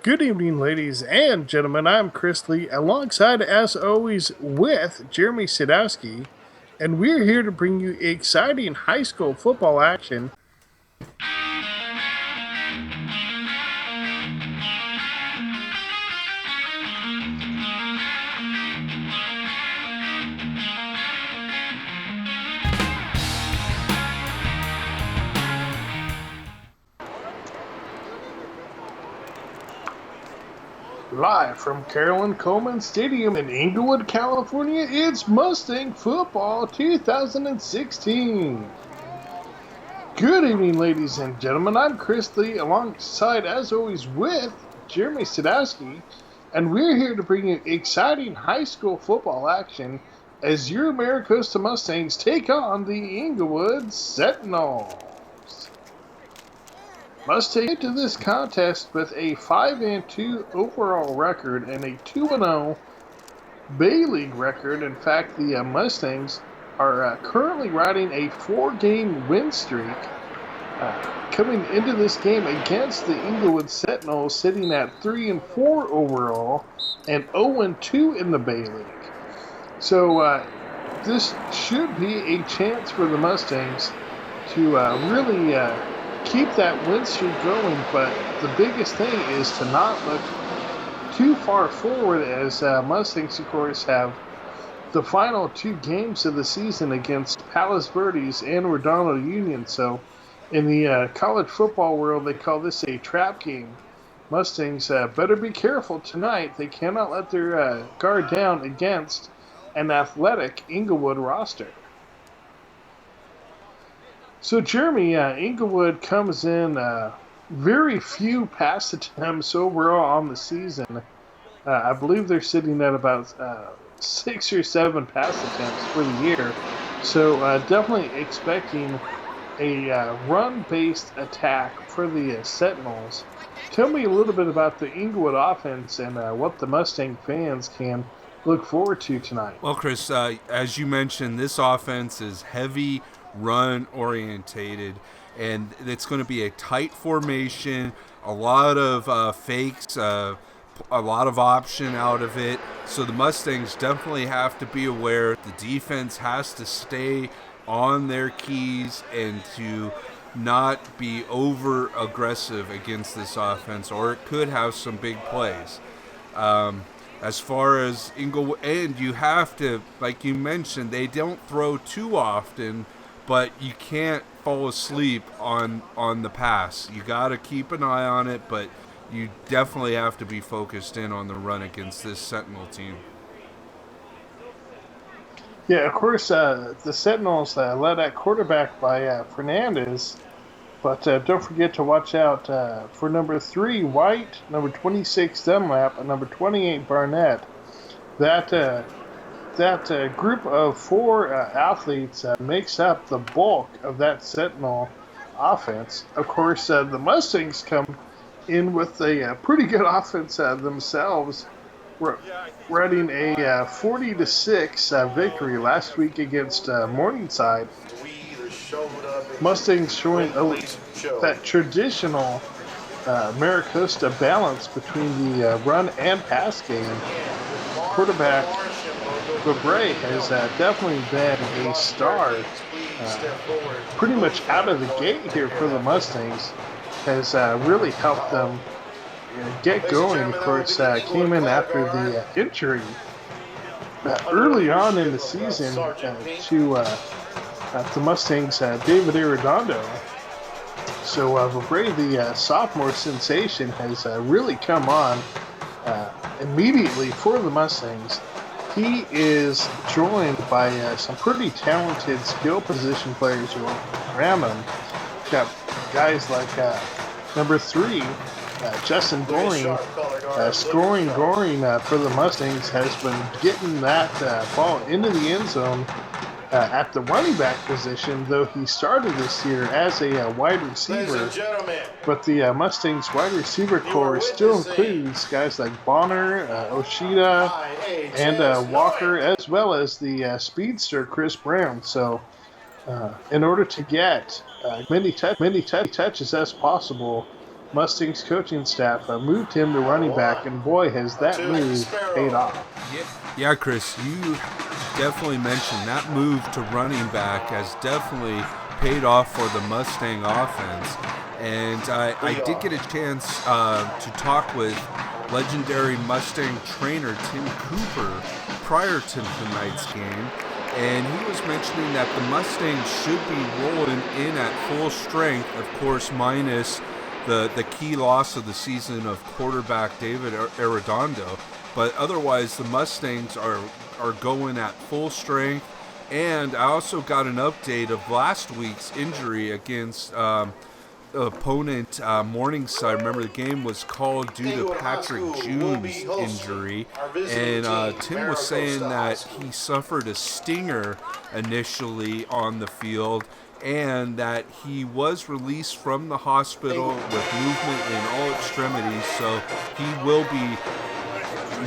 Good evening, ladies and gentlemen. I'm Chris Lee, alongside, as always, with Jeremy Sadowski, and we're here to bring you exciting high school football action. Live from Carolyn Coleman Stadium in Inglewood, California, it's Mustang Football 2016. Good evening, ladies and gentlemen. I'm Chris Lee, alongside, as always, with Jeremy Sadowski, and we're here to bring you exciting high school football action as your Maricosta Mustangs take on the Inglewood Sentinels. Mustangs into this contest with a 5-2 overall record and a 2-0 Bay League record. In fact, the Mustangs are currently riding a 4-game win streak. Coming into this game against the Inglewood Sentinels, sitting at 3-4 overall and 0-2 in the Bay League. So this should be a chance for the Mustangs to really keep that win streak going. But the biggest thing is to not look too far forward, as Mustangs, of course, have the final 2 games of the season against Palos Verdes and Redondo Union. So in the college football world, they call this a trap game. Mustangs better be careful tonight. They cannot let their guard down against an athletic Inglewood roster. So, Jeremy, Inglewood comes in very few pass attempts overall on the season. I believe they're sitting at about 6 or 7 pass attempts for the year. So, definitely expecting a run-based attack for the Sentinels. Tell me a little bit about the Inglewood offense and what the Mustang fans can look forward to tonight. Well, Chris, as you mentioned, this offense is heavy run orientated, and it's going to be a tight formation, a lot of fakes, a lot of option out of it. So the Mustangs definitely have to be aware. The defense has to stay on their keys and to not be over aggressive against this offense, or it could have some big plays. As far as Inglewood, and you have to, like you mentioned, they don't throw too often, but you can't fall asleep on the pass. You got to keep an eye on it, but you definitely have to be focused in on the run against this Sentinel team. Yeah, of course, the Sentinels led at quarterback by Fernandez, but don't forget to watch out for number 3, White, number 26, Dunlap, and number 28, Barnett. That group of 4 athletes makes up the bulk of that Sentinel offense. Of course, the Mustangs come in with a pretty good offense themselves, riding a 40-6 victory last week against Morningside. Mustangs showing that traditional Maricosta balance between the run and pass game. Quarterback Fabre has definitely been a star pretty much out of the gate here for the Mustangs. Has really helped them get going. Of course, came in after the injury early on in the season to the Mustangs' David Arredondo. So Fabre, the sophomore sensation, has really come on immediately for the Mustangs. He is joined by some pretty talented skill position players around him. Got guys like number 3, Justin Goring, scoring for the Mustangs, has been getting that ball into the end zone at the running back position, though he started this year as a wide receiver. But the Mustangs wide receiver core still includes guys like Bonner, Oshida, and Walker, as well as the speedster Chris Brown. So in order to get many touches as possible, Mustang's coaching staff moved him to running back, and boy, has that move paid off. Yeah, Chris, you definitely mentioned that move to running back has definitely paid off for the Mustang offense. And I did get a chance to talk with legendary Mustang trainer Tim Cooper prior to tonight's game. And he was mentioning that the Mustangs should be rolling in at full strength, of course, minus the key loss of the season of quarterback David Arredondo. But otherwise, the Mustangs are going at full strength. And I also got an update of last week's injury against opponent Morningside. Remember, the game was called due to Patrick June's injury, and Tim was saying that he suffered a stinger initially on the field, and that he was released from the hospital with movement in all extremities, so he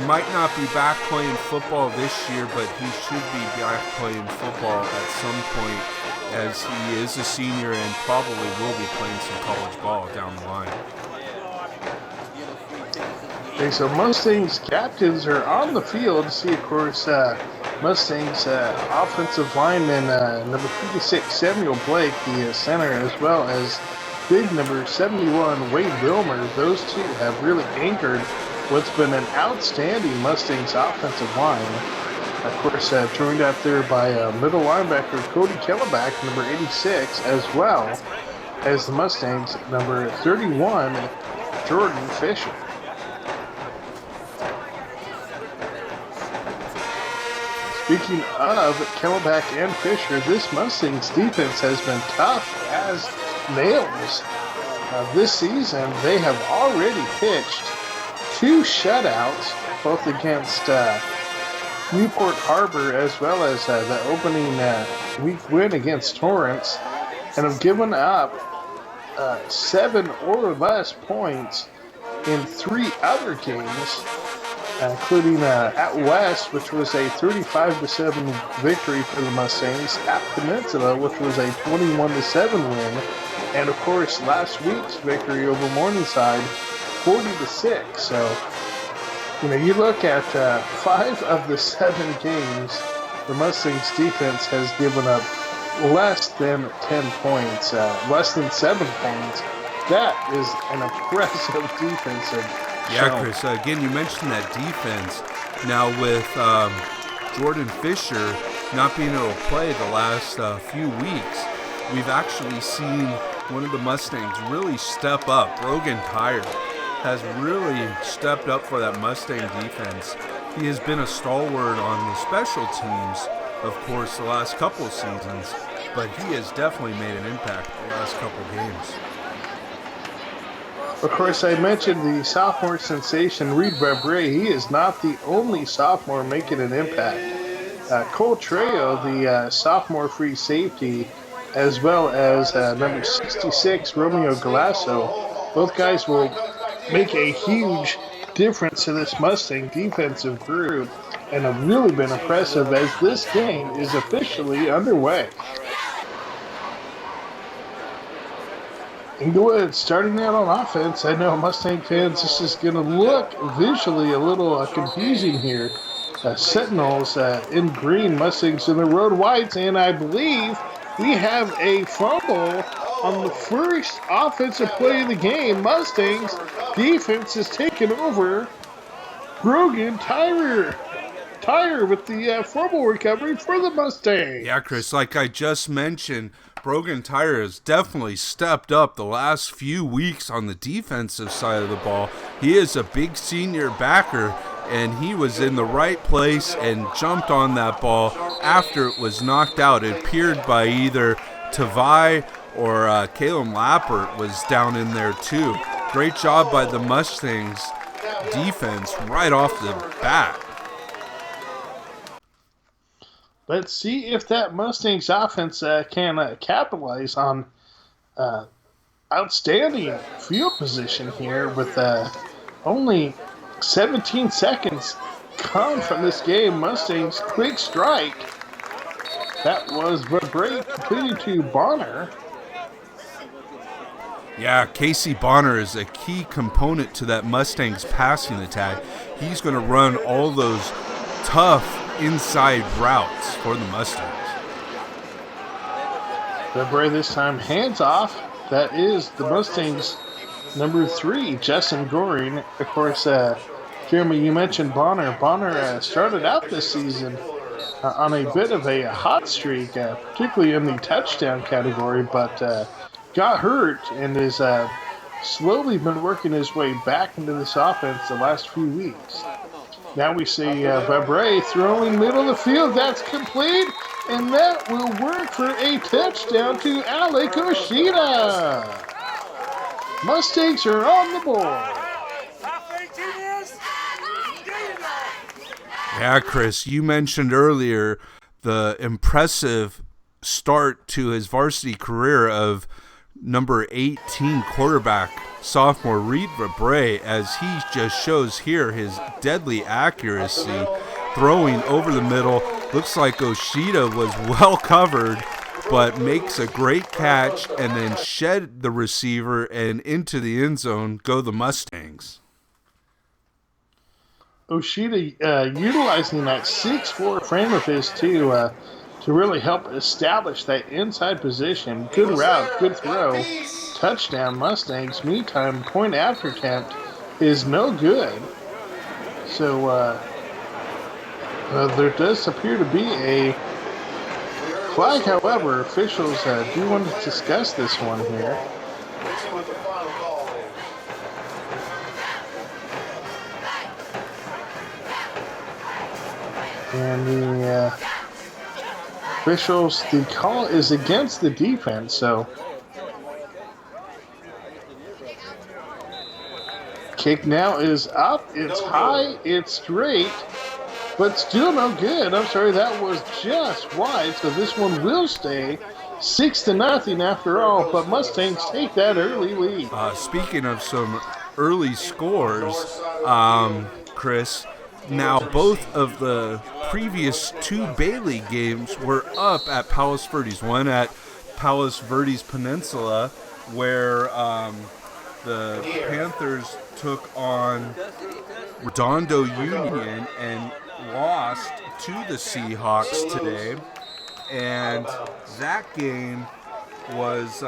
might not be back playing football this year, but he should be back playing football at some point, as he is a senior and probably will be playing some college ball down the line. Okay, so Mustangs captains are on the field to see, of course, Mustangs offensive lineman number 56, Samuel Blake, the center, as well as big number 71, Wade Wilmer. Those two have really anchored what's been an outstanding Mustangs offensive line. Of course, joined out there by middle linebacker Cody Kelleback, number 86, as well as the Mustangs, number 31, Jordan Fisher. Speaking of Kelleback and Fisher, this Mustangs defense has been tough as nails. This season, they have already pitched 2 shutouts, both against Newport Harbor as well as the opening week win against Torrance, and have given up 7 or less points in 3 other games, including at West, which was a 35-7 victory for the Mustangs, at Peninsula, which was a 21-7 win, and of course last week's victory over Morningside, 40-6. So, you look at 5 of the 7 games, the Mustangs defense has given up less than 10 points, less than 7 points. That is an impressive defensive Yeah, show. Chris, again, you mentioned that defense. Now with Jordan Fisher not being able to play the last few weeks, we've actually seen one of the Mustangs really step up. Brogan Tyre has really stepped up for that Mustang defense. He has been a stalwart on the special teams, of course, the last couple of seasons, but he has definitely made an impact the last couple of games. Of course, I mentioned the sophomore sensation, Reed Barbray. He is not the only sophomore making an impact. Cole Trejo, the sophomore free safety, as well as number 66, Romeo Galasso, both guys will make a huge difference to this Mustang defensive group and have really been impressive as this game is officially underway. And go ahead, starting out on offense, I know Mustang fans, this is going to look visually a little confusing here. Sentinels in green, Mustangs in the road whites, and I believe we have a fumble on the first offensive play of the game. Mustangs defense is taken over. Brogan Tyre with the fumble recovery for the Mustangs. Yeah, Chris, like I just mentioned, Brogan Tyre has definitely stepped up the last few weeks on the defensive side of the ball. He is a big senior backer, and he was in the right place and jumped on that ball after it was knocked out. It appeared by either Tavai or Caleb Lappert was down in there too. Great job by the Mustangs defense right off the bat. Let's see if that Mustangs offense can capitalize on outstanding field position here with only 17 seconds come from this game. Mustangs quick strike. That was Barbray completed to Bonner. Yeah, Casey Bonner is a key component to that Mustangs passing attack. He's going to run all those tough inside routes for the Mustangs. February this time, hands off. That is the Mustangs' number 3, Justin Goring. Of course, Jeremy, you mentioned Bonner. Bonner started out this season on a bit of a hot streak, particularly in the touchdown category, but got hurt and is slowly been working his way back into this offense the last few weeks. Now we see Vabre throwing middle of the field. That's complete, and that will work for a touchdown to Alec Oshida. Mustangs are on the board. Yeah, Chris, you mentioned earlier the impressive start to his varsity career of number 18 quarterback, sophomore Reed Vabre, as he just shows here his deadly accuracy, throwing over the middle. Looks like Oshida was well covered, but makes a great catch and then shed the receiver, and into the end zone go the Mustangs. Oshida utilizing that 6'4" frame of his to really help establish that inside position. Good route, good throw, touchdown Mustangs. Meantime, point after attempt is no good. So there does appear to be a flag. However, officials do want to discuss this one here. And the officials, the call is against the defense, so kick now is up, it's high, it's straight, but still no good. I'm sorry, that was just wide, so this one will stay 6-0 after all, but Mustangs take that early lead. Speaking of some early scores, Chris, now both of the previous 2 Bay League games were up at Palos Verdes. One at Palos Verdes Peninsula, where the Panthers took on Redondo Union and lost to the Seahawks today. And that game was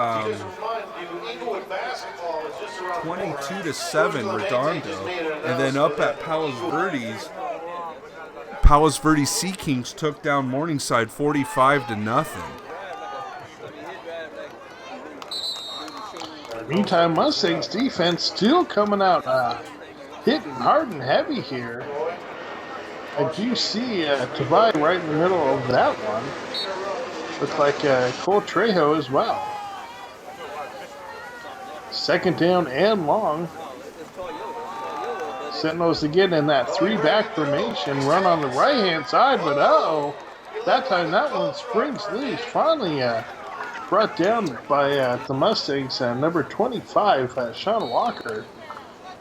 22-7 Redondo. And then up at Palos Verdes Sea Kings took down Morningside 45-0. Meantime, Mustangs defense still coming out hitting hard and heavy here. I do see Tabai right in the middle of that one. Looks like Cole Trejo as well. Second down and long. Sentinels again in that 3-back formation, run on the right-hand side, but that time that one springs loose. Finally brought down by the Mustangs, number 25, Sean Walker.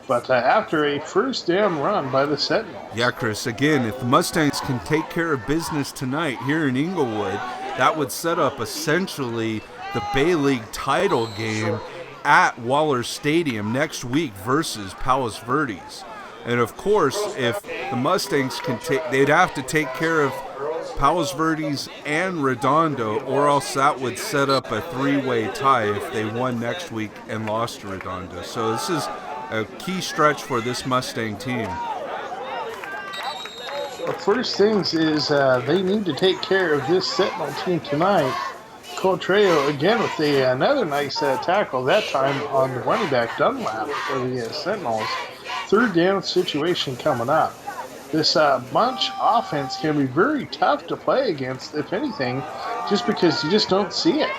But after a first down run by the Sentinels. Yeah, Chris, again, if the Mustangs can take care of business tonight here in Inglewood, that would set up essentially the Bay League title game at Waller Stadium next week versus Palos Verdes. And of course, if the Mustangs can they'd have to take care of Palos Verdes and Redondo, or else that would set up a 3-way tie if they won next week and lost to Redondo. So this is a key stretch for this Mustang team. The first things is they need to take care of this Sentinel team tonight. Cole Trejo again with another nice tackle, that time on the running back Dunlap for the Sentinels. Third down situation coming up. This bunch offense can be very tough to play against, if anything, just because you just don't see it.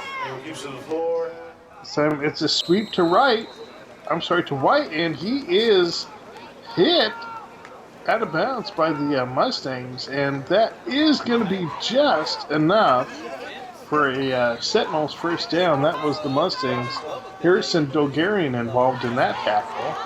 So it's a sweep to White, and he is hit out of bounds by the Mustangs, and that is going to be just enough for a Sentinels first down. That was the Mustangs. Harrison Dolgarian involved in that tackle.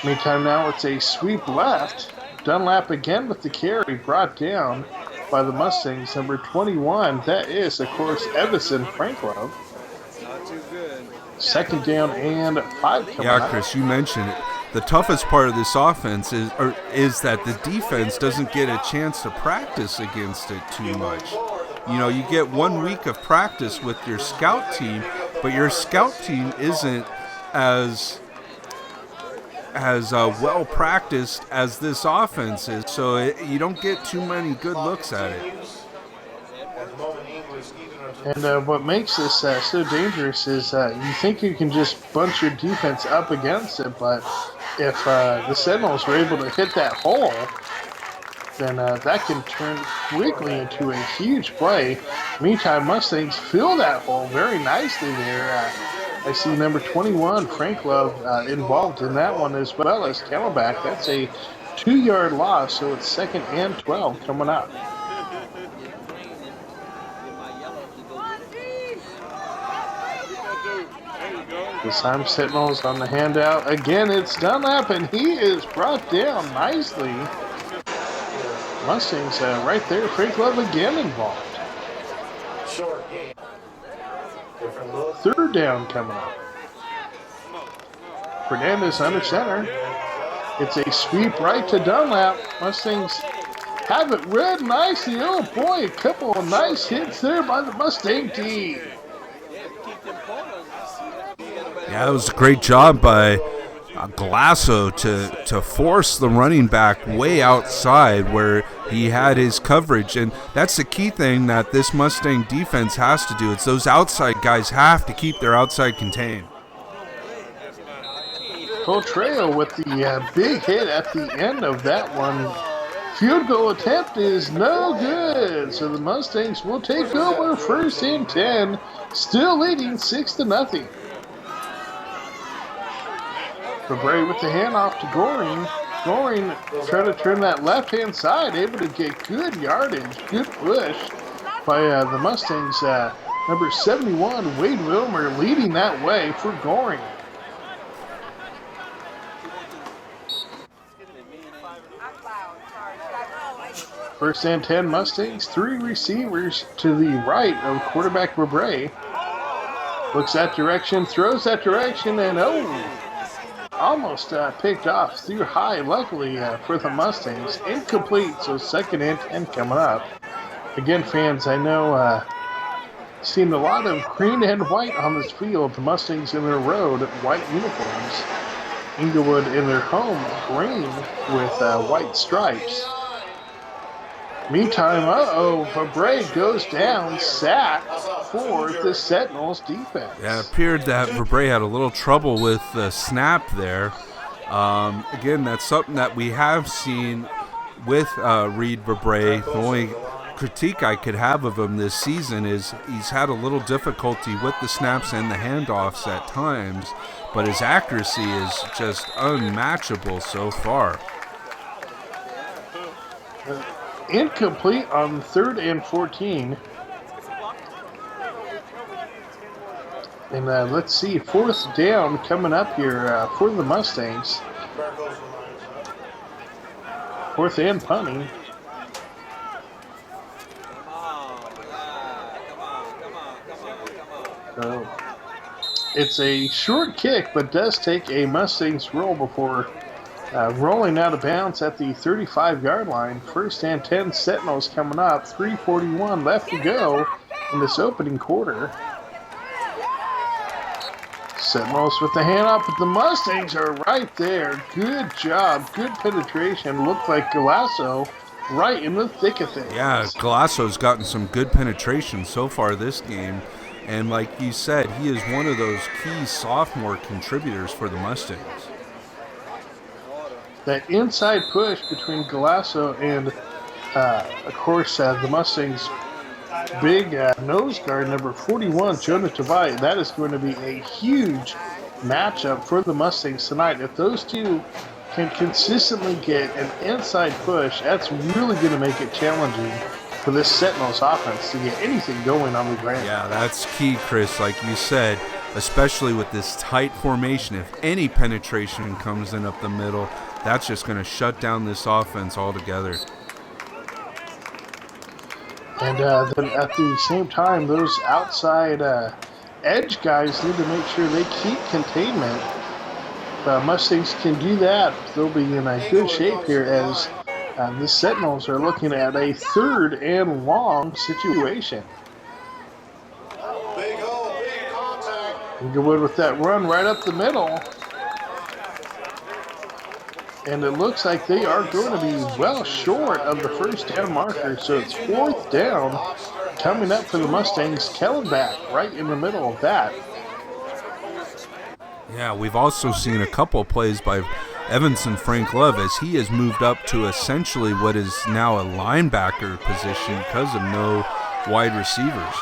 Meantime, now it's a sweep left. Dunlap again with the carry, brought down by the Mustangs. Number 21, that is, of course, Evison Franklin. Second down and 5 coming Yeah, up. Chris, you mentioned it. The toughest part of this offense is that the defense doesn't get a chance to practice against it too much. You know, you get 1 week of practice with your scout team, but your scout team isn't as well practiced as this offense is, so you don't get too many good looks at it. And what makes this so dangerous is you think you can just bunch your defense up against it, but if the Sentinels were able to hit that hole, then that can turn quickly into a huge play. Meantime, Mustangs fill that hole very nicely there. I see number 21, Frank Love, involved in that one as well as Camelback. That's a 2-yard loss, so it's 2nd and 12 coming up. This time Sentinels on the handout. Again, it's Dunlap, and he is brought down nicely. Mustangs right there. Frank Love again involved. 3rd down coming up. Fernandez under center. It's a sweep right to Dunlap. Mustangs have it read nicely. Oh boy, a couple of nice hits there by the Mustang team. Yeah, it was a great job by Galasso to force the running back way outside where he had his coverage. And that's the key thing that this Mustang defense has to do. It's those outside guys have to keep their outside contained. Potreo with the big hit at the end of that one. Field goal attempt is no good. So the Mustangs will take over 1st and 10, still leading 6-0. Fabre with the handoff to Goring. Goring trying to turn that left-hand side, able to get good yardage, good push by the Mustangs. Number 71, Wade Wilmer, leading that way for Goring. First and 10 Mustangs, 3 receivers to the right of quarterback Fabre. Looks that direction, throws that direction, and almost picked off through high, luckily for the Mustangs. Incomplete, so 2nd and 10 coming up. Again, fans, I know seen a lot of green and white on this field. The Mustangs in their road, white uniforms. Inglewood in their home, green with white stripes. Meantime, Fabre goes down, sacked for the Sentinels defense. Yeah, it appeared that Fabre had a little trouble with the snap there. Again, that's something that we have seen with Reed Fabre. The only critique I could have of him this season is he's had a little difficulty with the snaps and the handoffs at times, but his accuracy is just unmatchable so far. Incomplete on 3rd and 14. And let's see, 4th down coming up here for the Mustangs. 4th and punting. So it's a short kick, but does take a Mustangs roll before rolling out of bounds at the 35-yard line. 1st and 10 Sentinels coming up. 3:41 left to go in this opening quarter. Sentinels with the handoff, but the Mustangs are right there. Good job, good penetration. Looked like Galasso right in the thick of things. Yeah, Galasso's gotten some good penetration so far this game. And like you said, he is one of those key sophomore contributors for the Mustangs. That inside push between Galasso and, of course, the Mustangs' big nose guard, number 41, Jonah Tavai. That is going to be a huge matchup for the Mustangs tonight. If those two can consistently get an inside push, that's really going to make it challenging for this Sentinels offense to get anything going on the ground. Yeah, that's key, Chris, like you said, especially with this tight formation. If any penetration comes in up the middle, that's just going to shut down this offense altogether. And then at the same time, those outside edge guys need to make sure they keep containment. Mustangs can do that. They'll be in a good shape here as the Sentinels are looking at a 3rd and long situation. Inglewood with that run right up the middle. And it looks like they are going to be well short of the first down marker. So it's 4th down coming up for the Mustangs. Kellenbach right in the middle of that. Yeah, we've also seen a couple of plays by Evanson Frank Love as he has moved up to essentially what is now a linebacker position because of no wide receivers.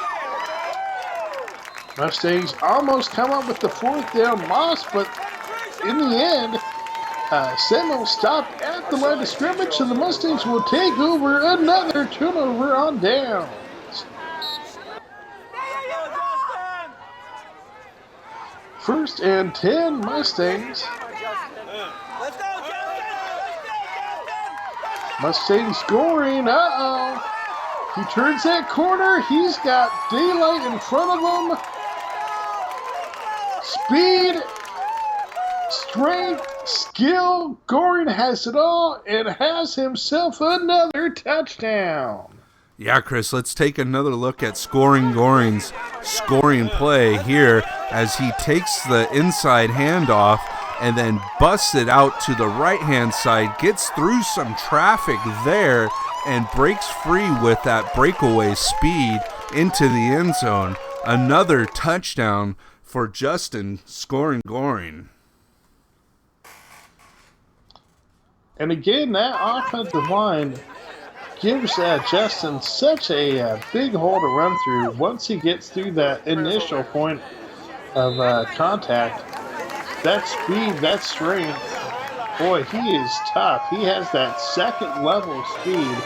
Mustangs almost come up with the 4th down loss, but in the end, Sentinel stopped at the line of scrimmage, so the Mustangs will take over another turnover on downs. First and 10 Mustangs. Mustangs scoring. He turns that corner. He's got daylight in front of him. Speed, strength, skill. Goring has it all and has himself another touchdown. Yeah, Chris, let's take another look at Goring's scoring play here as he takes the inside handoff and then busts it out to the right-hand side, gets through some traffic there, and breaks free with that breakaway speed into the end zone. Another touchdown for Justin Goring. And again, that offensive line gives Justin such a big hole to run through once he gets through that initial point of contact. That speed, that strength, boy, he is tough. He has that second level speed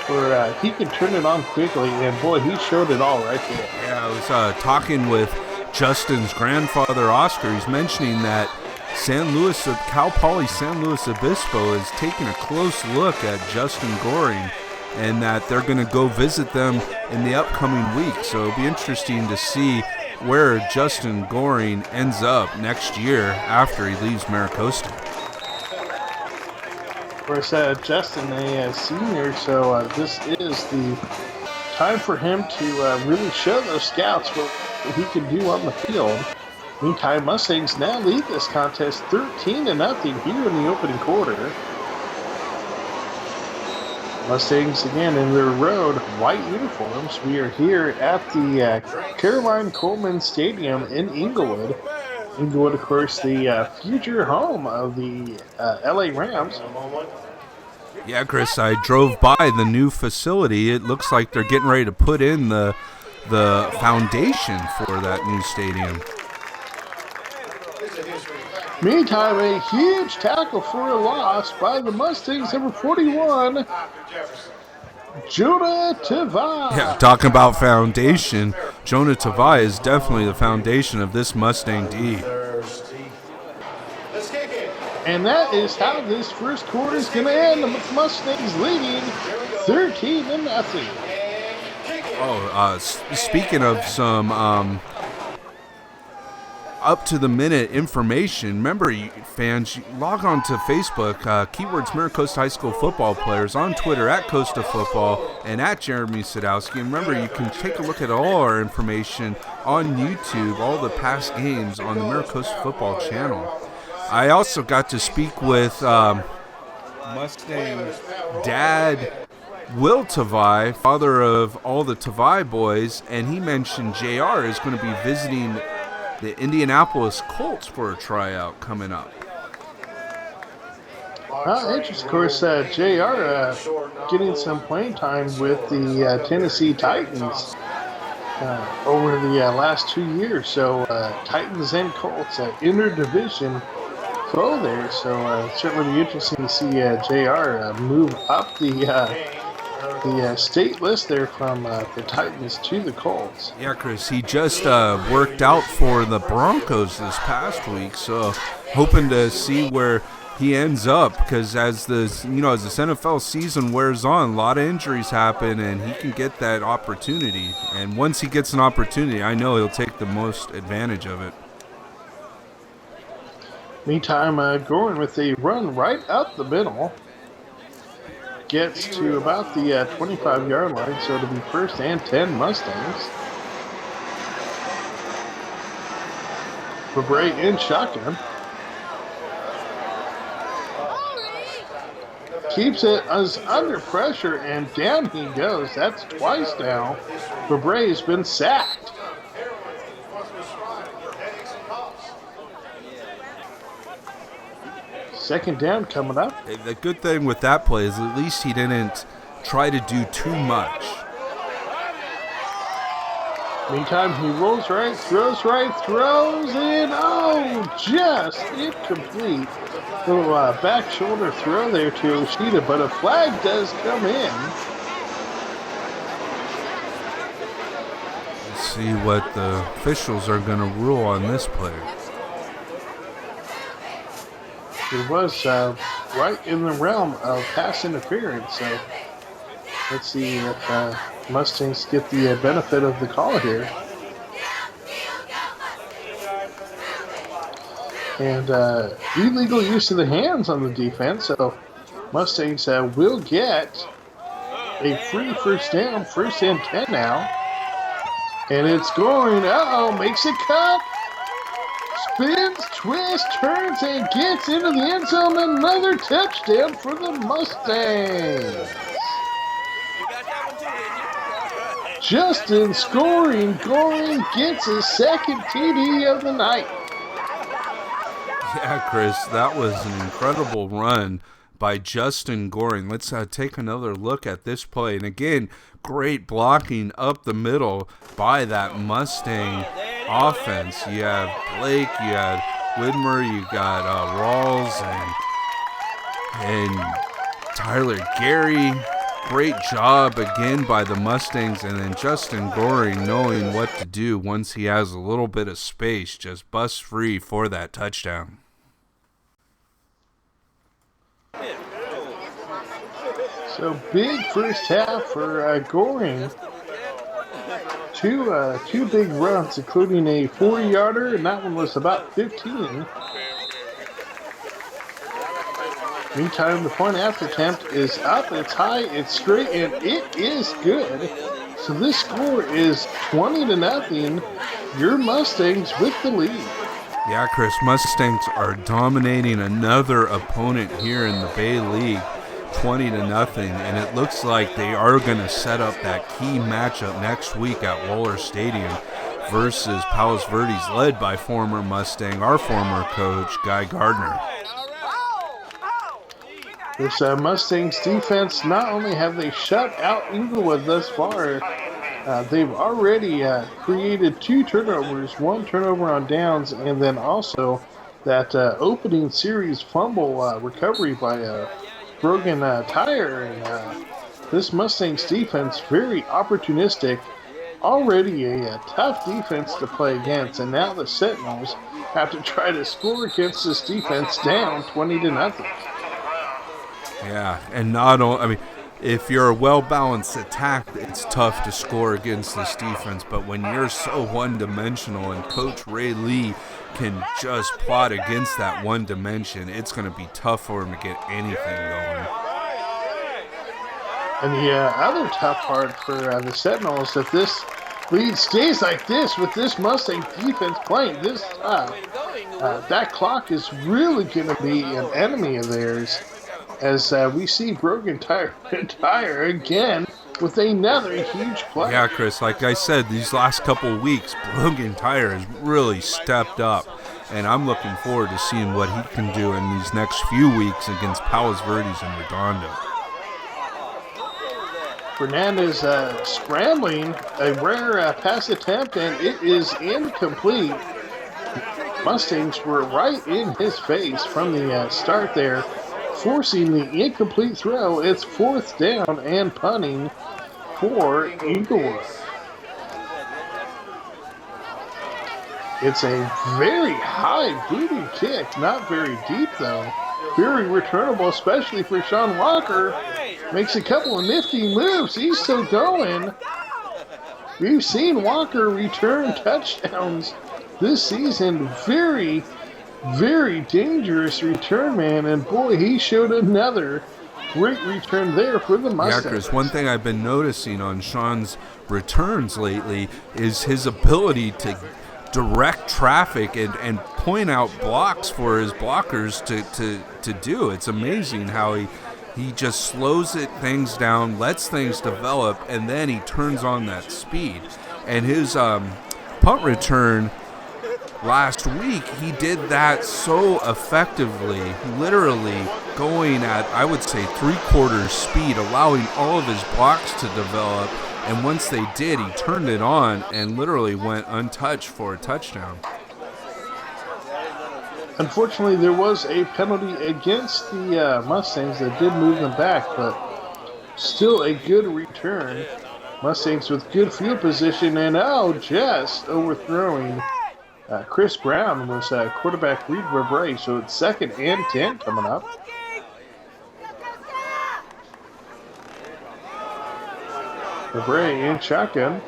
where he can turn it on quickly, and boy, he showed it all right there. Yeah, I was talking with Justin's grandfather, Oscar. He's mentioning that Cal Poly San Luis Obispo is taking a close look at Justin Goring, and that they're going to go visit them in the upcoming week. So it'll be interesting to see where Justin Goring ends up next year after he leaves MiraCosta. Of course, Justin, a senior, so this is the time for him to really show those scouts what he can do on the field. Meantime, Mustangs now lead this contest 13-0 here in the opening quarter. Mustangs again in their road white uniforms. We are here at the Caroline Coleman Stadium in Inglewood. Inglewood, of course, the future home of the LA Rams. Yeah, Chris, I drove by the new facility. It looks like they're getting ready to put in the foundation for that new stadium. Meantime, a huge tackle for a loss by the Mustangs, number 41, Jonah Tavai. Yeah, talking about foundation, Jonah Tavai is definitely the foundation of this Mustang D. And that is how this first quarter is going to end. The Mustangs leading 13-0. Oh, speaking of some up-to-the-minute information, remember, fans, log on to Facebook, keywords MiraCosta High School football players, on Twitter, at Costa Football, and at Jeremy Sadowski. And remember, you can take a look at all our information on YouTube, all the past games on the MiraCosta Football channel. I also got to speak with Mustang dad, Will Tavai, father of all the Tavai boys, and he mentioned JR is going to be visiting the Indianapolis Colts for a tryout coming up. Interesting. Of course, JR getting some playing time with the Tennessee Titans over the last 2 years. So Titans and Colts, interdivision foe there. So certainly be interesting to see JR move up the state list there from the Titans to the Colts. Yeah, Chris, he just worked out for the Broncos this past week, so hoping to see where he ends up, because as this NFL season wears on, a lot of injuries happen, and he can get that opportunity. And once he gets an opportunity, I know he'll take the most advantage of it. Meantime, Gorin with a run right up the middle. Gets to about the 25-yard line, so it'll be 1st and 10 Mustangs. Fabre in shotgun. Keeps it as under pressure, and down he goes. That's twice now. Fabre has been sacked. Second down coming up. The good thing with that play is at least he didn't try to do too much. Meantime, he rolls right, throws in. Oh, just incomplete. Little back shoulder throw there to Oshida, but a flag does come in. Let's see what the officials are going to rule on this play. It was right in the realm of pass interference, so let's see if Mustangs get the benefit of the call here. And illegal use of the hands on the defense, so Mustangs will get a free first down, 1st and 10 now. And it's going, makes a cut. Spins, twists, turns, and gets into the end zone. Another touchdown for the Mustangs. Justin Goring gets his second TD of the night. Yeah, Chris, that was an incredible run by Justin Goring. Let's take another look at this play. And again, great blocking up the middle by that Mustang offense. You have Blake, you had Widmer, you got Rawls and Tyler Gary. Great job again by the Mustangs, and then Justin Goring knowing what to do once he has a little bit of space, just bust free for that touchdown. So big first half for Goring. Two big runs, including a 40-yarder, and that one was about 15. Meantime, the point after attempt is up, it's high, it's straight, and it is good. So this score is 20-0. Your Mustangs with the lead. Yeah, Chris, Mustangs are dominating another opponent here in the Bay League, 20-0, and it looks like they are going to set up that key matchup next week at Waller Stadium versus Palos Verdes, led by former Mustang, our former coach, Guy Gardner. This Mustangs defense, not only have they shut out Inglewood thus far, they've already created 2 turnovers, 1 turnover on downs, and then also that opening series fumble recovery by Brogan Tire. And this Mustangs defense, very opportunistic, already a tough defense to play against, and now the Sentinels have to try to score against this defense down 20-0. Yeah, and not only, if you're a well-balanced attack, it's tough to score against this defense, but when you're so one-dimensional and Coach Ray Lee can just plot against that one dimension, it's going to be tough for him to get anything going. And the other tough part for the Sentinels, if this lead stays like this with this Mustang defense playing this tough, that clock is really going to be an enemy of theirs. As we see Brogan Tire again with another huge play. Yeah, Chris, like I said, these last couple of weeks, Brogan Tire has really stepped up, and I'm looking forward to seeing what he can do in these next few weeks against Palos Verdes and Redondo. Fernandez scrambling, a rare pass attempt, and it is incomplete. Mustangs were right in his face from the start there, forcing the incomplete throw. It's 4th down and punting for Inglewood. It's a very high booty kick, not very deep though. very returnable, especially for Sean Walker. Makes a couple of nifty moves. He's still going. We've seen Walker return touchdowns this season. Very, very dangerous return man. And boy, he showed another great return there for the Mustangs. Yeah, Chris, one thing I've been noticing on Sean's returns lately is his ability to direct traffic and point out blocks for his blockers to do. It's amazing how he just slows things down, lets things develop, and then he turns on that speed. And his punt return last week, he did that so effectively, literally going at, I would say, 3/4 speed, allowing all of his blocks to develop. And once they did, he turned it on and literally went untouched for a touchdown. Unfortunately, there was a penalty against the Mustangs that did move them back, but still a good return. Mustangs with good field position, and just overthrowing Chris Brown was quarterback Reed Verbrae, so it's 2nd and 10 coming up. Verbrae in shotgun.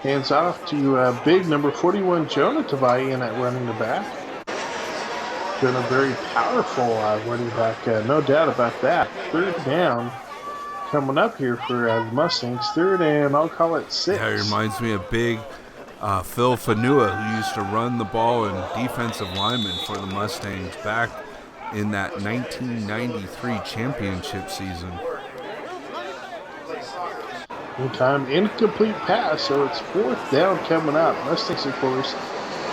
Hands off to big number 41, Jonah Tavai at running the back. Jonah, very powerful running back, no doubt about that. 3rd down coming up here for the Mustangs. 3rd and I'll call it 6. Yeah, it reminds me of big Phil Fanua, who used to run the ball and defensive lineman for the Mustangs back in that 1993 championship season. Meantime, incomplete pass, so it's 4th down coming up. Mustangs, of course,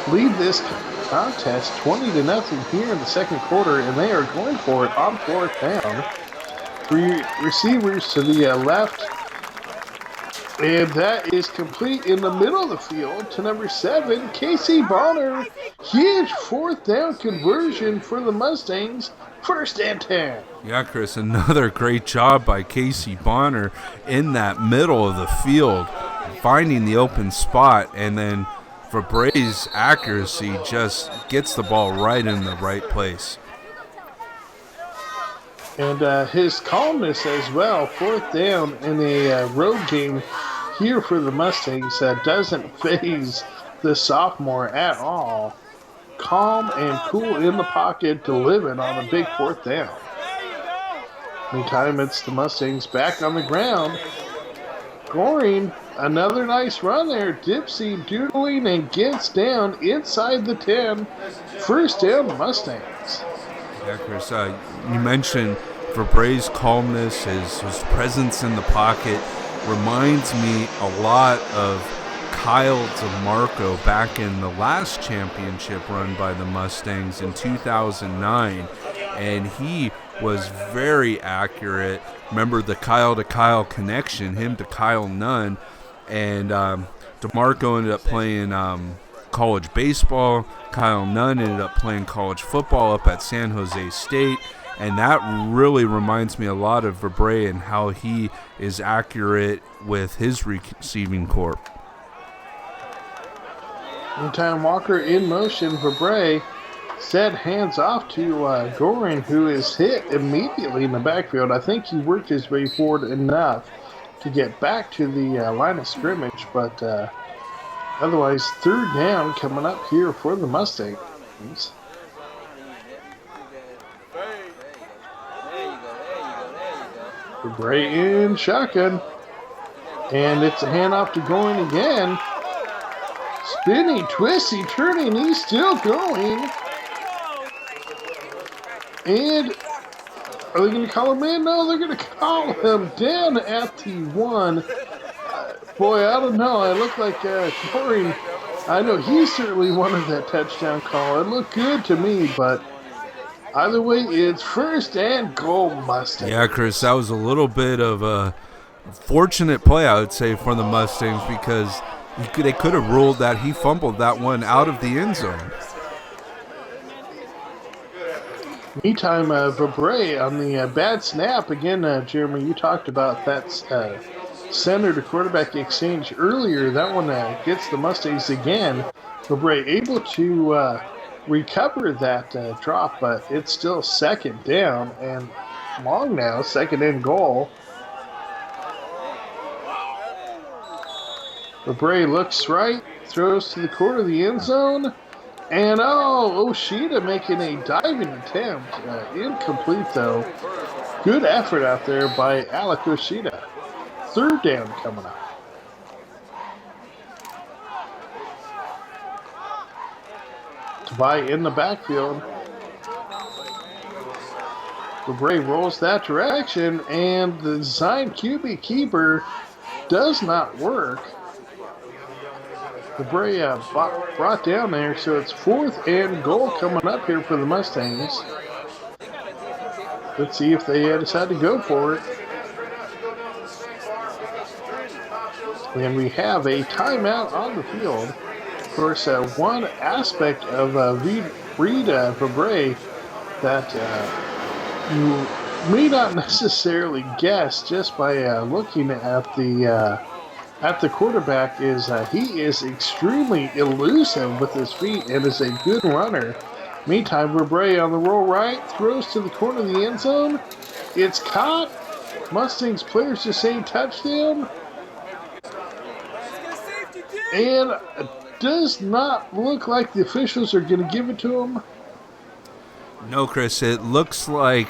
lead this contest 20-0 here in the 2nd quarter, and they are going for it on 4th down. 3 receivers to the left, and that is complete in the middle of the field to number 7, Casey Bonner. Huge 4th down conversion for the Mustangs. 1st and 10. Yeah, Chris, another great job by Casey Bonner in that middle of the field, finding the open spot, and then Verbrae's accuracy just gets the ball right in the right place. And his calmness as well, 4th down in a road game here for the Mustangs, doesn't faze the sophomore at all. Calm and cool in the pocket to live it on a big 4th down. Meantime, it's the Mustangs back on the ground. Scoring another nice run there. Dipsy doodling and gets down inside the 10. 1st down, Mustangs. Yeah, Chris, you mentioned Verbrae's calmness, his presence in the pocket reminds me a lot of Kyle DeMarco back in the last championship run by the Mustangs in 2009, and he was very accurate. Remember the Kyle to Kyle connection, him to Kyle Nunn, and DeMarco ended up playing college baseball. Kyle Nunn ended up playing college football up at San Jose State, and that really reminds me a lot of Verbrae and how he is accurate with his receiving corps. Meantime, Walker in motion. Verbrae set hands off to Goring, who is hit immediately in the backfield. I think he worked his way forward enough to get back to the line of scrimmage, but otherwise 3rd down coming up here for the Mustangs. Verbrae in shotgun, and it's a handoff to Goring again. Spinning, twisty, turning, he's still going. And are they going to call him in? No, they're going to call him down at the 1. Boy, I don't know. I look like Goring. I know he certainly wanted that touchdown call. It looked good to me, but either way, it's 1st and goal, Mustangs. Yeah, Chris, that was a little bit of a fortunate play, I would say, for the Mustangs, because they could have ruled that he fumbled that one out of the end zone. Meantime, Verbrae on the bad snap. Again, Jeremy, you talked about that center to quarterback exchange earlier. That one gets the Mustangs again. Verbrae able to recover that drop, but it's still second down and long now, second and goal. Bray looks right, throws to the corner of the end zone, and Oshida making a diving attempt. Incomplete though. Good effort out there by Alec Oshida. Third down coming up. Tobias in the backfield. Bray rolls that direction, and the design QB keeper does not work. Bray brought down there, so it's fourth and goal coming up here for the Mustangs. Let's see if they decide to go for it. And we have a timeout on the field. Of course, one aspect of Reed Bray that you may not necessarily guess just by looking at the quarterback is he is extremely elusive with his feet and is a good runner. Meantime, Bray on the roll right, throws to the corner of the end zone. It's caught. Mustangs players just saying touchdown. And it does not look like the officials are going to give it to him. No, Chris, it looks like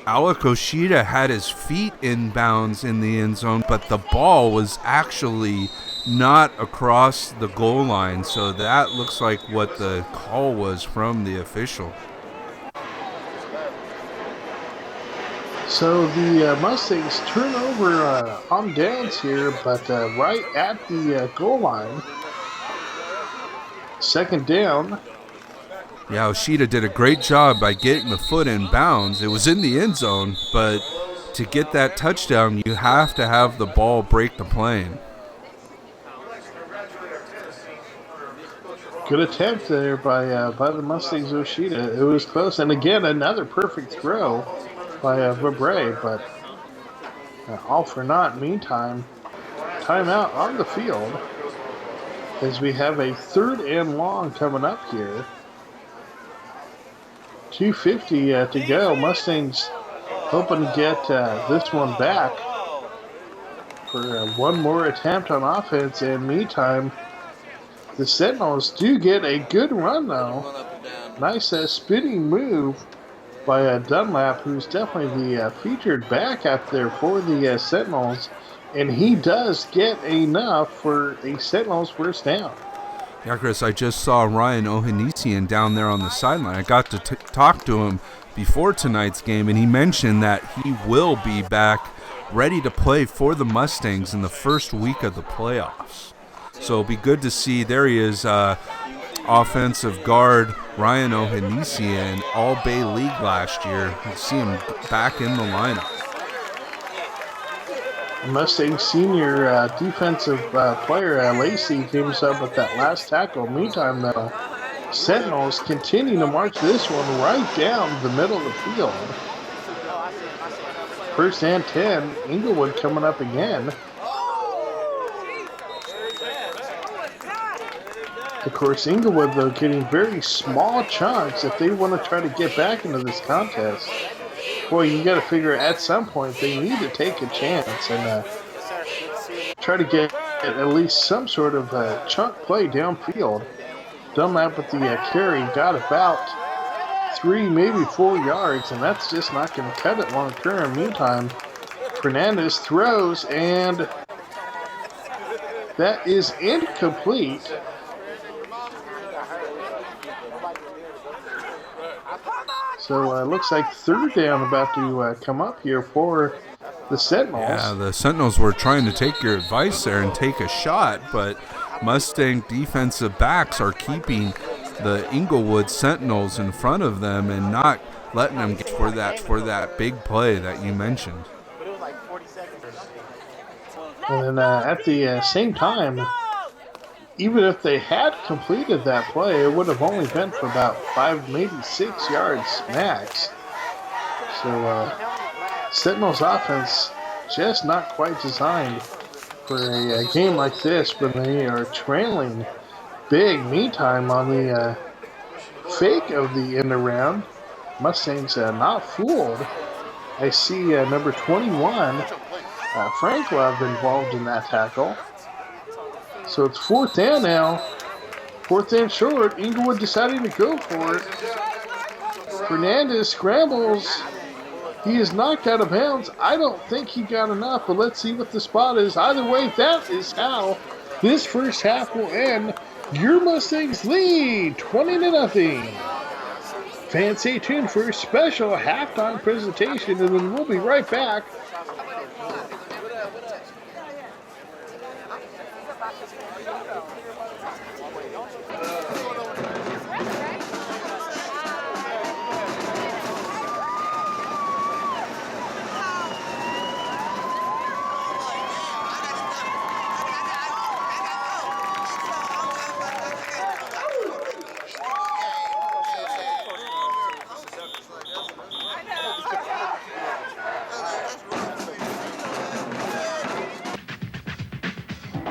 Alec Oshida had his feet in bounds in the end zone, but the ball was actually not across the goal line. So that looks like what the call was from the official. So the Mustangs turn over on downs here, but right at the goal line. Second down. Yeah, Oshida did a great job by getting the foot in bounds. It was in the end zone, but to get that touchdown, you have to have the ball break the plane. Good attempt there by the Mustangs, Oshida. It was close, and again another perfect throw by Bray, but all for naught. Meantime, timeout on the field as we have a third and long coming up here. 2:50 to go. Mustangs hoping to get this one back for one more attempt on offense. And meantime, the Sentinels do get a good run though. Nice spinning move by Dunlap, who's definitely the featured back out there for the Sentinels. And he does get enough for a Sentinels first down. Yeah, Chris, I just saw Ryan Ohanesian down there on the sideline. I got to talk to him before tonight's game, and he mentioned that he will be back ready to play for the Mustangs in the first week of the playoffs. So it'll be good to see. There he is, offensive guard Ryan Ohanesian, All-Bay League last year. You see him back in the lineup. Mustang senior defensive player Lacey comes up with that last tackle. Meantime, the Sentinels continue to march this one right down the middle of the field. First and 10, Inglewood coming up again. Of course, Inglewood, though, getting very small chunks if they want to try to get back into this contest. Boy, you got to figure at some point they need to take a chance and try to get at least some sort of chunk play downfield. Dunlap with the carry got about 3, maybe 4 yards, and that's just not going to cut it long term. Meantime, Fernandez throws, and that is incomplete. So it looks like third down about to come up here for the Sentinels. Yeah, the Sentinels were trying to take your advice there and take a shot, but Mustang defensive backs are keeping the Inglewood Sentinels in front of them and not letting them get for that big play that you mentioned. And then at the same time, even if they had completed that play, it would have only been for about 5, maybe 6 yards max. So Sentinels offense just not quite designed for a game like this when they are trailing big. Meantime, on the fake of the end around. Mustangs not fooled. I see number 21, Frank Love, involved in that tackle. So it's fourth down now. Fourth and short. Inglewood deciding to go for it. Fernandez scrambles. He is knocked out of bounds. I don't think he got enough, but let's see what the spot is. Either way, that is how this first half will end. Your Mustangs lead 20-0. Fans, stay tuned for a special halftime presentation, and then we'll be right back.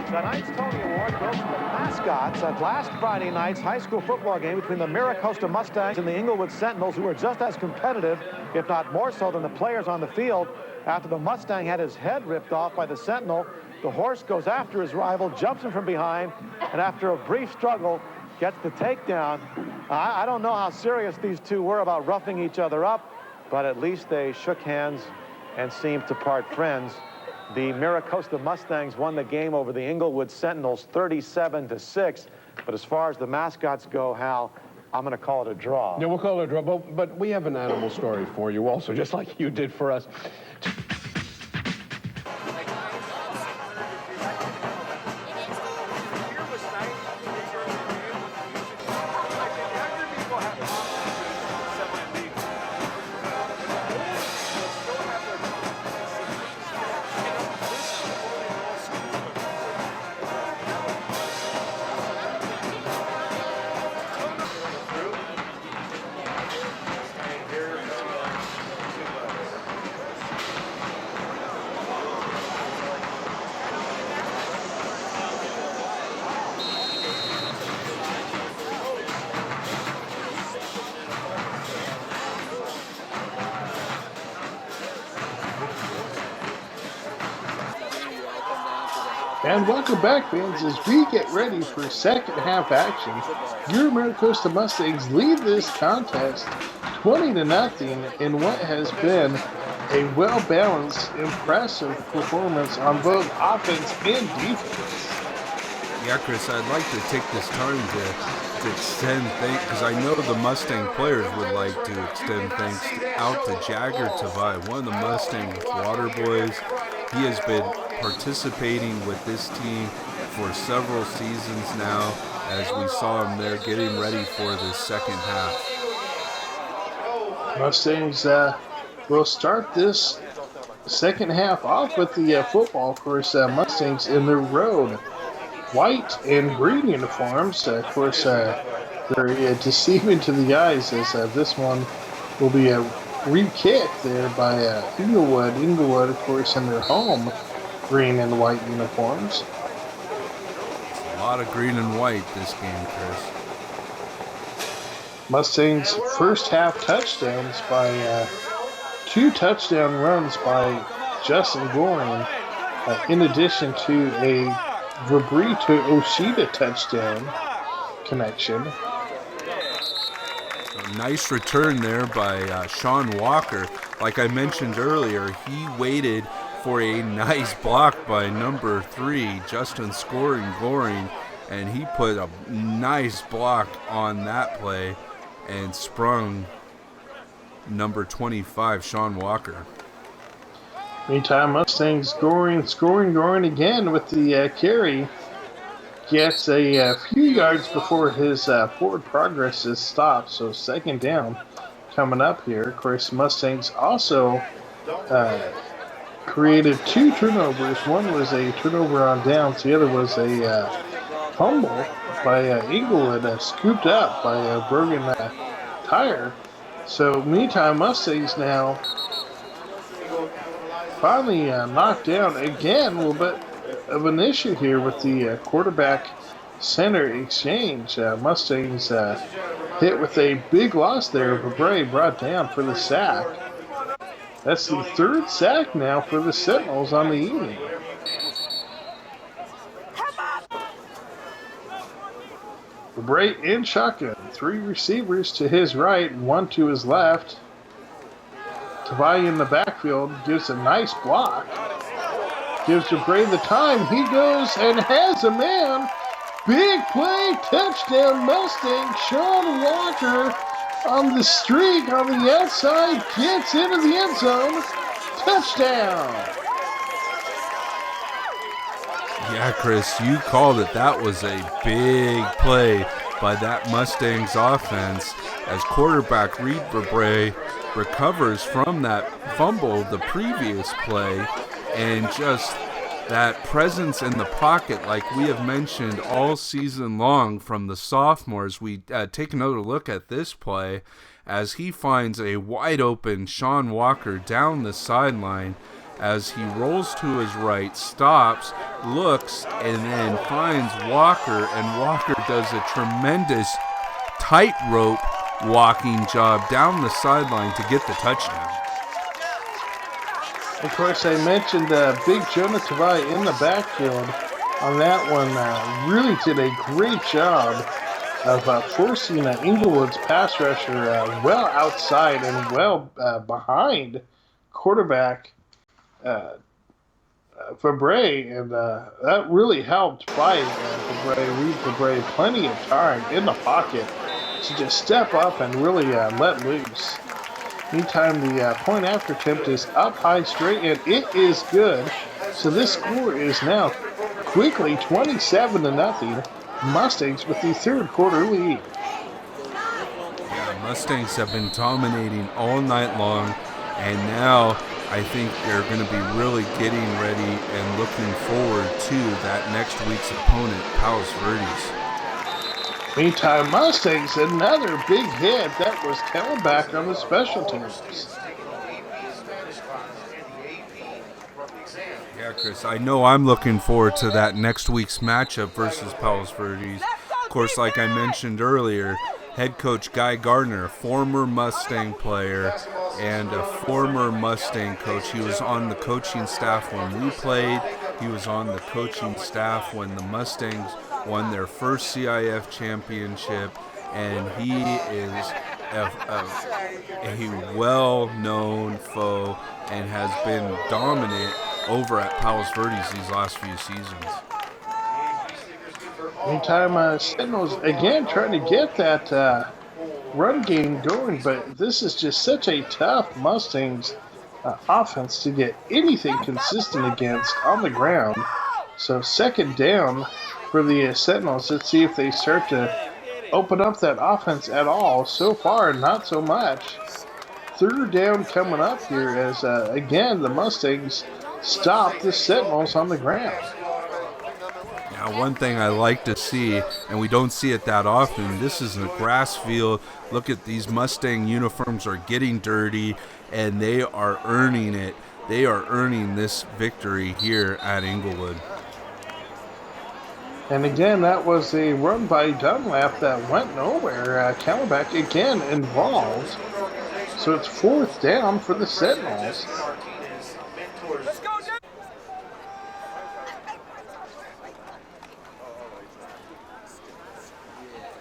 Tonight's Tony Award goes to the mascots at last Friday night's high school football game between the Miracosta Mustangs and the Inglewood Sentinels, who were just as competitive, if not more so, than the players on the field. After the Mustang had his head ripped off by the Sentinel, the horse goes after his rival, jumps him from behind, and after a brief struggle, gets the takedown. I don't know how serious these two were about roughing each other up, but at least they shook hands and seemed to part friends. The Miracosta Mustangs won the game over the Inglewood Sentinels 37-6. But as far as the mascots go, Hal, I'm going to call it a draw. Yeah, we'll call it a draw, but we have an animal story for you also, just like you did for us. And welcome back, fans, as we get ready for second half action. Your Miracosta Mustangs lead this contest 20-0 in what has been a well-balanced, impressive performance on both offense and defense. Yeah, Chris, I'd like to take this time to extend thanks, because I know the Mustang players would like to extend thanks out to Jagger Tavai, one of the Mustang water boys. He has been participating with this team for several seasons now, as we saw him there getting ready for this second half. Mustangs will start this second half off with the football. Of course, Mustangs in their road white and green uniforms. Of course, they're deceiving to the eyes, as this one will be a re-kick there by Inglewood. Inglewood, of course, in their home green and white uniforms. A lot of green and white this game, Chris. Mustangs first half touchdowns by two touchdown runs by Justin Goring, in addition to a Vabri to Oshida touchdown connection. A nice return there by Sean Walker. Like I mentioned earlier, he waited for a nice block by number 3, Justin Goring, and he put a nice block on that play and sprung number 25, Sean Walker. Meantime, Mustangs scoring again with the carry. Gets a few yards before his forward progress is stopped, so second down coming up here. Of course, Mustangs also created two turnovers. One was a turnover on downs. The other was a fumble by Inglewood, scooped up by a broken tire. So, meantime, Mustangs now finally knocked down again. A little bit of an issue here with the quarterback center exchange. Mustangs hit with a big loss there. Bray brought down for the sack. That's the third sack now for the Sentinels on the evening. Bray in shotgun. 3 receivers to his right, 1 to his left. Tavai in the backfield gives a nice block. Gives Bray the time. He goes and has a man. Big play, touchdown Mustang. Sean Walker on the streak on the outside, gets into the end zone. Touchdown. Yeah, Chris, you called it. That was a big play by that Mustangs offense as quarterback Reed Bray recovers from that fumble the previous play, and just that presence in the pocket like we have mentioned all season long from the sophomores. We take another look at this play as he finds a wide open Sean Walker down the sideline as he rolls to his right, stops, looks, and then finds Walker, and Walker does a tremendous tightrope walking job down the sideline to get the touchdown. Of course, I mentioned Big Jonah Tavai in the backfield on that one. Really did a great job of forcing Inglewood's pass rusher well outside and well behind quarterback Fabre, and that really helped buy Reed Fabre plenty of time in the pocket to just step up and really let loose. Meantime, the point after attempt is up high straight, and it is good. So this score is now quickly 27-0. Mustangs with the third quarter lead. Yeah, Mustangs have been dominating all night long, and now I think they're going to be really getting ready and looking forward to that next week's opponent, Palos Verdes. Meantime, Mustangs, another big hit. That was Camelback on the special teams. Yeah, Chris, I know I'm looking forward to that next week's matchup versus Palos Verdes. Of course, like I mentioned earlier, head coach Guy Gardner, a former Mustang player and a former Mustang coach. He was on the coaching staff when we played. He was on the coaching staff when the Mustangs won their first CIF championship, and he is a well-known foe and has been dominant over at Palos Verdes these last few seasons. Meantime, Sentinels again trying to get that run game going, but this is just such a tough Mustangs offense to get anything consistent against on the ground. So second down for the Sentinels. Let's see if they start to open up that offense at all. So far, not so much. Third down coming up here as, again, the Mustangs stop the Sentinels on the ground. Now, one thing I like to see, and we don't see it that often, this is a grass field. Look at these Mustang uniforms are getting dirty, and they are earning it. They are earning this victory here at Inglewood. And again, that was a run by Dunlap that went nowhere. Camelback again involved. So it's fourth down for the Sentinels.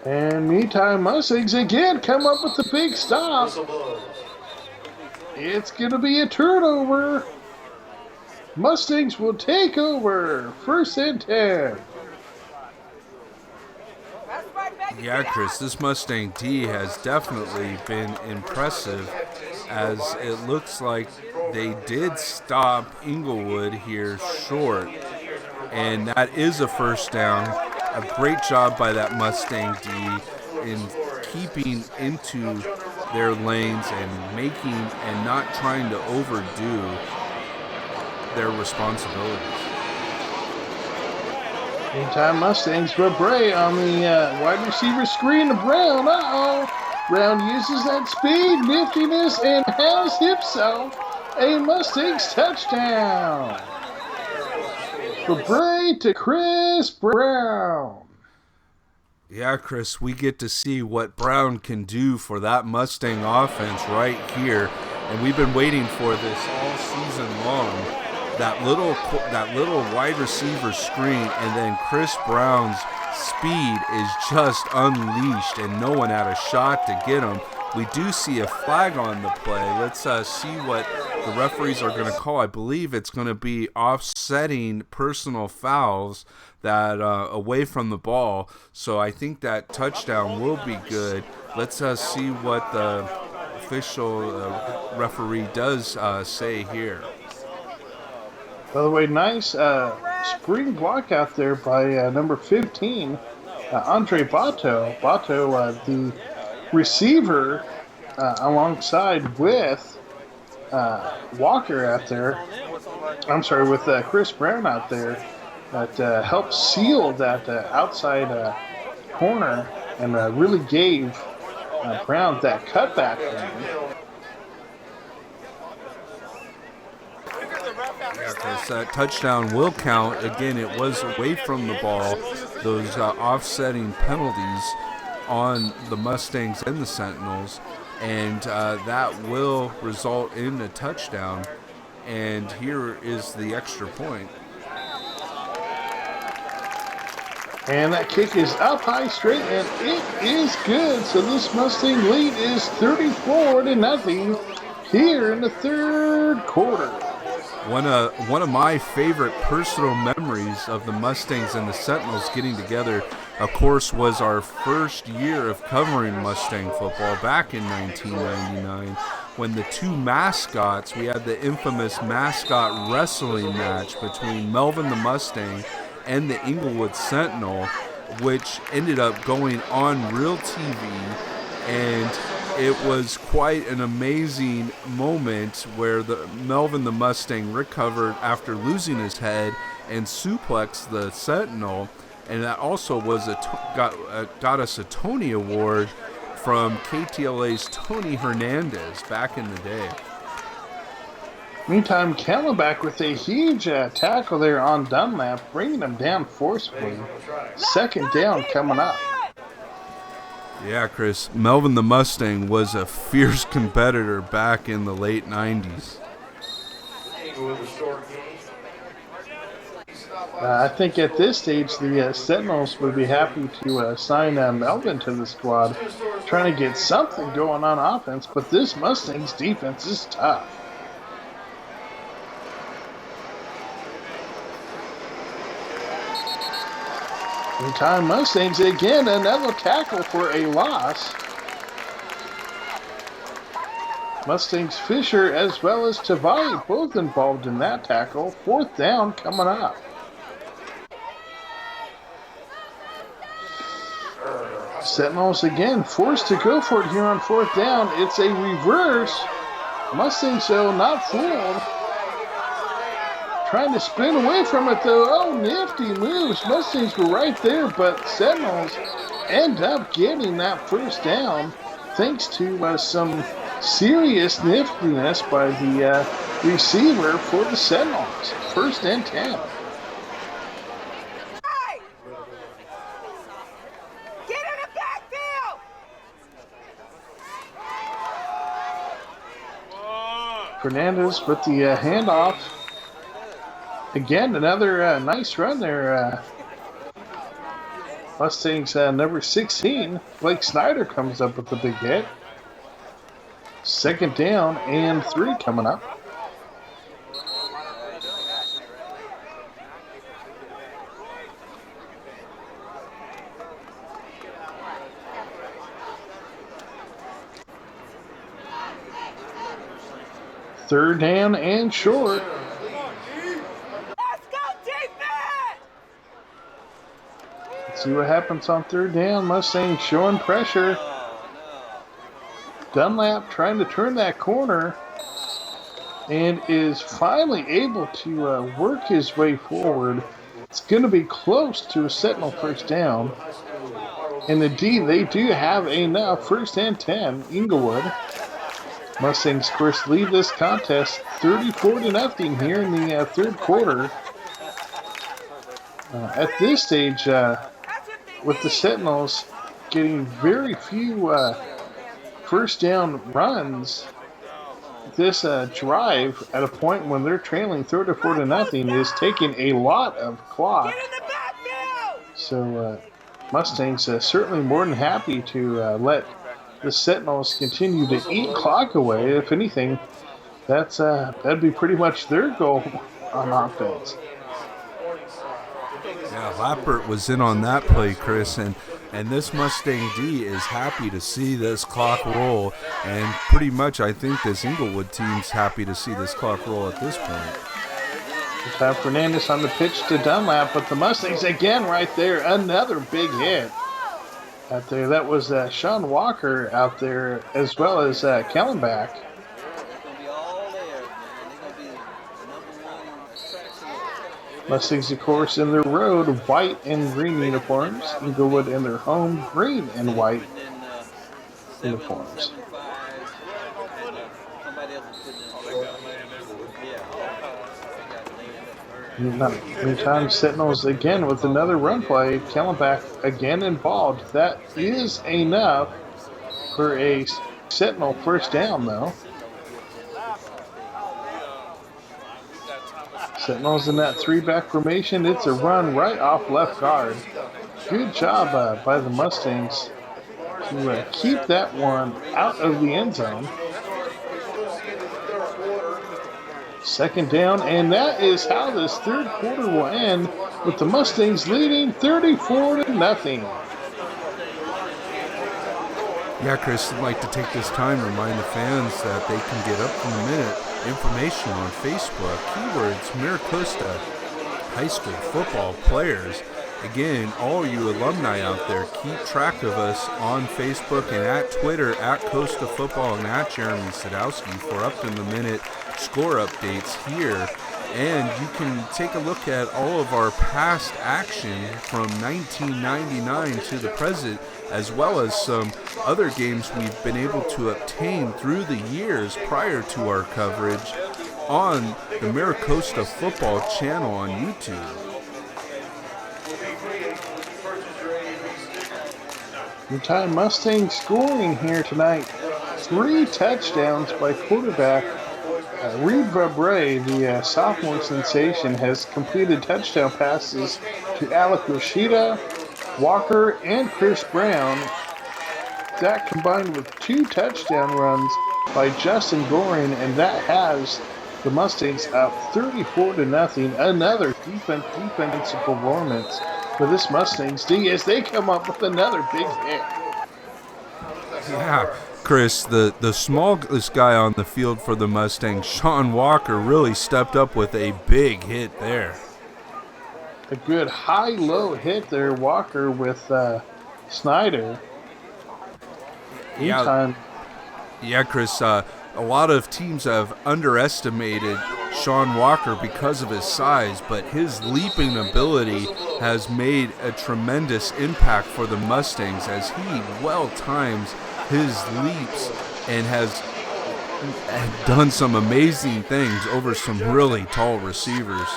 And meantime, Mustangs again come up with the big stop. It's going to be a turnover. Mustangs will take over. First and 10. Yeah, Chris, this Mustang D has definitely been impressive, as it looks like they did stop Inglewood here short, and that is a first down. A great job by that Mustang D in keeping into their lanes and making and not trying to overdo their responsibilities. Meantime, Mustangs with Bray on the wide receiver screen to Brown. Brown uses that speed, niftiness, and has himself a Mustangs touchdown. For Bray to Chris Brown. Yeah, Chris, we get to see what Brown can do for that Mustang offense right here, and we've been waiting for this all season long. That little wide receiver screen, and then Chris Brown's speed is just unleashed, and no one had a shot to get him. We do see a flag on the play. Let's see what the referees are going to call. I believe it's going to be offsetting personal fouls that away from the ball. So I think that touchdown will be good. Let's see what the official referee does say here. By the way, nice spring block out there by number 15, Andre Bato. Bato, the receiver, alongside with Walker out there. I'm sorry, with Chris Brown out there, that helped seal that outside corner and really gave Brown that cutback lane. Yeah, Chris, that touchdown will count. Again, it was away from the ball. Those offsetting penalties on the Mustangs and the Sentinels, and that will result in a touchdown. And here is the extra point. And that kick is up high straight, and it is good. So this Mustang lead is 34-0 here in the third quarter. One of my favorite personal memories of the Mustangs and the Sentinels getting together, of course, was our first year of covering Mustang football back in 1999, when the two mascots, we had the infamous mascot wrestling match between Melvin the Mustang and the Inglewood Sentinel, which ended up going on Real TV, and it was quite an amazing moment where the Melvin the Mustang recovered after losing his head and suplexed the Sentinel, and that also was got us a Tony Award from KTLA's Tony Hernandez back in the day. Meantime, Camelback with a huge tackle there on Dunlap, bringing him down forcefully. Second down coming up. Yeah, Chris, Melvin the Mustang was a fierce competitor back in the late 90s. I think at this stage the Sentinels would be happy to sign Melvin to the squad, trying to get something going on offense, but this Mustangs defense is tough. Meantime, Mustangs again, another tackle for a loss. Mustangs Fisher as well as Tavai both involved in that tackle. Fourth down coming up. Sentinels again forced to go for it here on fourth down. It's a reverse. Mustangs though not fooled. Trying to spin away from it though. Oh, nifty moves. Mustangs were right there, but Sentinels end up getting that first down thanks to some serious niftiness by the receiver for the Sentinels. First and 10. Fernandez with the handoff. Again, another nice run there. Mustangs number 16, Blake Snyder comes up with the big hit. Second down and 3 coming up. Third down and short. Let's go, defense! Let's see what happens on third down. Mustangs showing pressure. Dunlap trying to turn that corner and is finally able to work his way forward. It's going to be close to a Sentinel first down. And indeed, they do have enough. First and 10, Inglewood. Mustangs, of course, lead this contest 34-0 here in the third quarter. At this stage, with the Sentinels getting very few first down runs. This drive at a point when they're trailing 34 to nothing is taking a lot of clock. Get in the backfield! So Mustangs certainly more than happy to let the Sentinels continue to eat clock away. If anything, that'd be pretty much their goal on offense. Yeah, Lappert was in on that play, Chris, and this Mustang D is happy to see this clock roll, and pretty much I think this Inglewood team's happy to see this clock roll at this point. Fernandez on the pitch to Dunlap, but the Mustangs again right there, another big hit out there. That was Sean Walker out there as well as Kellenbach. Mustangs, of course, in their road, white and green uniforms. Inglewood in their home, green and white uniforms. Meantime, Sentinels again with another run play. Kellenbach again involved. That is enough for a Sentinel first down, though. Sentinels in that three-back formation. It's a run right off left guard. Good job by the Mustangs to keep that one out of the end zone. Second down, and that is how this third quarter will end with the Mustangs leading 34 to nothing. Yeah, Chris, I'd like to take this time to remind the fans that they can get up-to-the-minute information on Facebook. Keywords, Maricosta High School football players. Again, all you alumni out there, keep track of us on Facebook and at Twitter, at Costa Football and at Jeremy Sadowski for up-to-the-minute score updates here. And you can take a look at all of our past action from 1999 to the present, as well as some other games we've been able to obtain through the years prior to our coverage on the Maricosta Football channel on YouTube. Meantime, Mustangs scoring here tonight. 3 touchdowns by quarterback Reed Vabre, the sophomore sensation, has completed touchdown passes to Alec Rashida, Walker, and Chris Brown. That combined with 2 touchdown runs by Justin Goring, and that has the Mustangs up 34 to nothing. Another defensive performance for this Mustangs D as they come up with another big hit. Yeah, Chris, the smallest guy on the field for the Mustangs, Sean Walker, really stepped up with a big hit there. A good high-low hit there, Walker with Snyder. Meantime, yeah, Chris, a lot of teams have underestimated Sean Walker because of his size, but his leaping ability has made a tremendous impact for the Mustangs as he well times his leaps and has done some amazing things over some really tall receivers.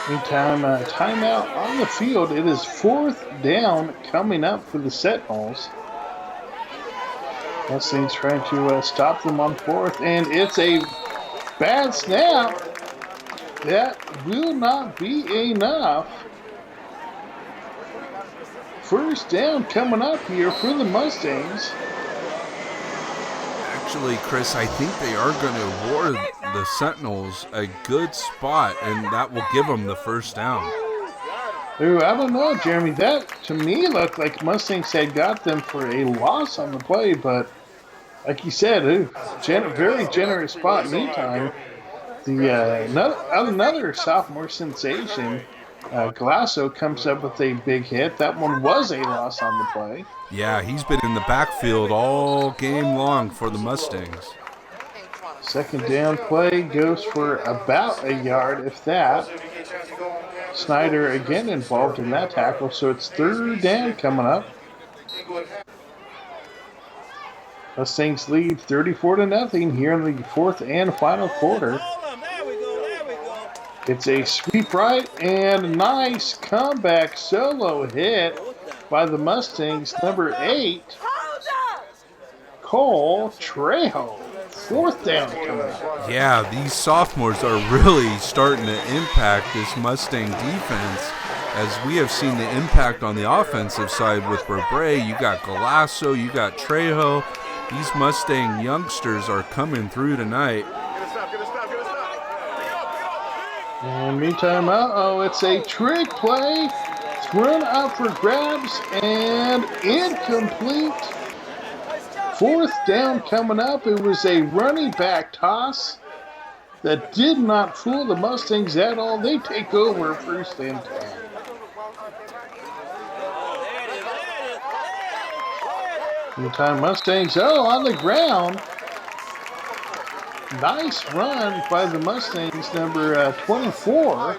Meantime, timeout on the field. It is 4th down coming up for the Sentinels. Mustangs trying to stop them on 4th, and it's a bad snap. That will not be enough. First down coming up here for the Mustangs. Actually, Chris, I think they are going to award the Sentinels a good spot, and that will give them the first down. Ooh, I don't know, Jeremy. That, to me, looked like Mustangs had got them for a loss on the play, but like you said, very generous spot. Meantime, another sophomore sensation, Glasso, comes up with a big hit. That one was a loss on the play. Yeah, he's been in the backfield all game long for the Mustangs. Second down play goes for about a yard, if that. Snyder again involved in that tackle, so it's 3rd down coming up. Mustangs lead 34 to nothing here in the 4th and final quarter. It's a sweep right and a nice comeback solo hit by the Mustangs. Number 8, Hold up! Cole Trejo. 4th down coming up. Yeah, these sophomores are really starting to impact this Mustang defense, as we have seen the impact on the offensive side with Robre. You got Galasso, you got Trejo. These Mustang youngsters are coming through tonight. And meantime, it's a trick play. Thrown up for grabs and incomplete. 4th down coming up. It was a running back toss that did not fool the Mustangs at all. They take over 1st and 10. Meantime, Mustangs, on the ground. Nice run by the Mustangs, number 24.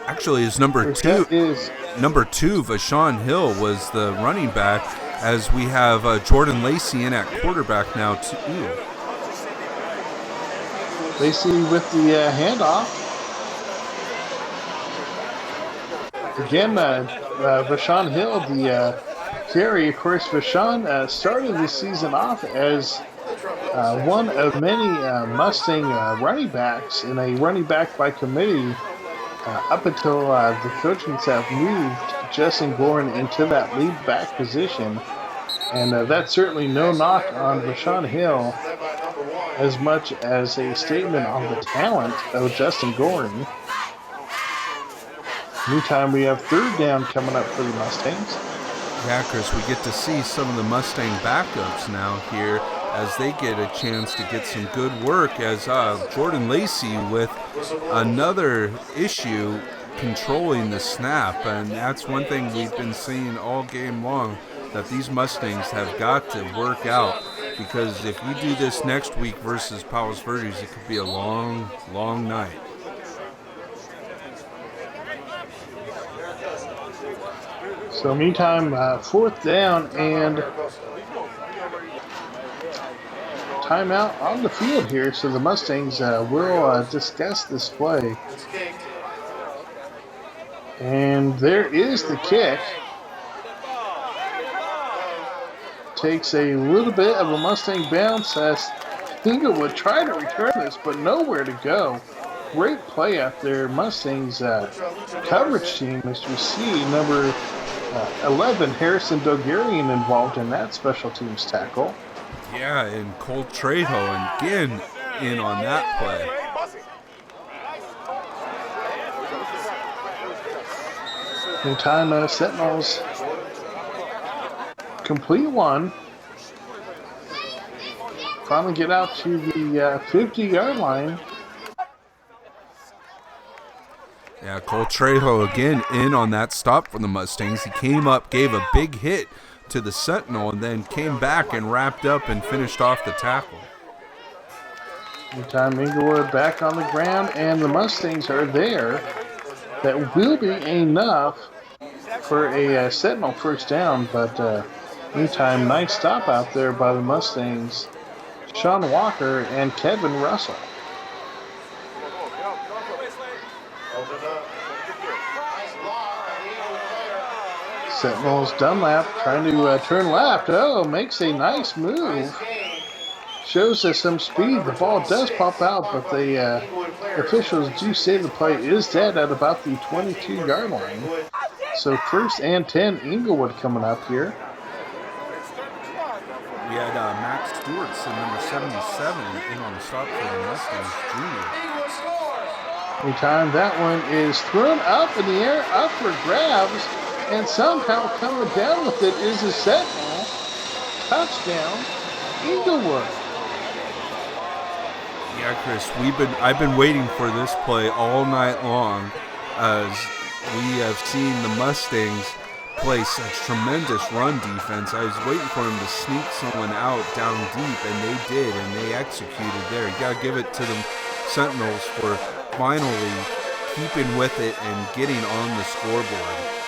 Actually, his number two, Vashon Hill, was the running back, as we have Jordan Lacey in at quarterback now, too. Lacey with the handoff. Again, Vashon Hill, the carry. Of course, Vashon started the season off as one of many Mustang running backs in a running back by committee up until the coaching staff moved Justin Gorin into that lead back position. And that's certainly no knock on Vashon Hill as much as a statement on the talent of Justin Gorin. Meantime, we have 3rd down coming up for the Mustangs. Yeah, Chris, we get to see some of the Mustang backups now here as they get a chance to get some good work, as Jordan Lacey with another issue controlling the snap. And that's one thing we've been seeing all game long, that these Mustangs have got to work out, because if we do this next week versus Palos Verdes, it could be a long, long night. So meantime, 4th down and timeout on the field here. So the Mustangs will discuss this play. And there is the kick. Takes a little bit of a Mustang bounce as Inglewood tried to return this, but nowhere to go. Great play out there. Mustangs coverage team, as you see, number 11, Harrison Dogarian, involved in that special teams tackle. Yeah, and Cole Trejo again in on that play. Meantime, Sentinels complete one. Finally get out to the 50-yard line. Yeah, Cole Trejo again in on that stop for the Mustangs. He came up, gave a big hit to the Sentinel, and then came back and wrapped up and finished off the tackle. Meantime, Inglewood back on the ground, and the Mustangs are there. That will be enough for a Sentinel 1st down, but meantime, nice stop out there by the Mustangs. Sean Walker and Kevin Russell. Sentinels Dunlap trying to turn left. Makes a nice move. Shows us some speed. The ball does pop out, but the officials do say the play is dead at about the 22-yard line. So 1st and 10, Inglewood coming up here. We had Max Stewartson, number 77, in on the stop for the Mustangs Jr. Meantime, that one is thrown up in the air, up for grabs, and somehow coming down with it is a Sentinel. Touchdown, Inglewood. Yeah, Chris, I've been waiting for this play all night long, as we have seen the Mustangs play such tremendous run defense. I was waiting for him to sneak someone out down deep, and they did, and they executed there. You got to give it to the Sentinels for finally keeping with it and getting on the scoreboard.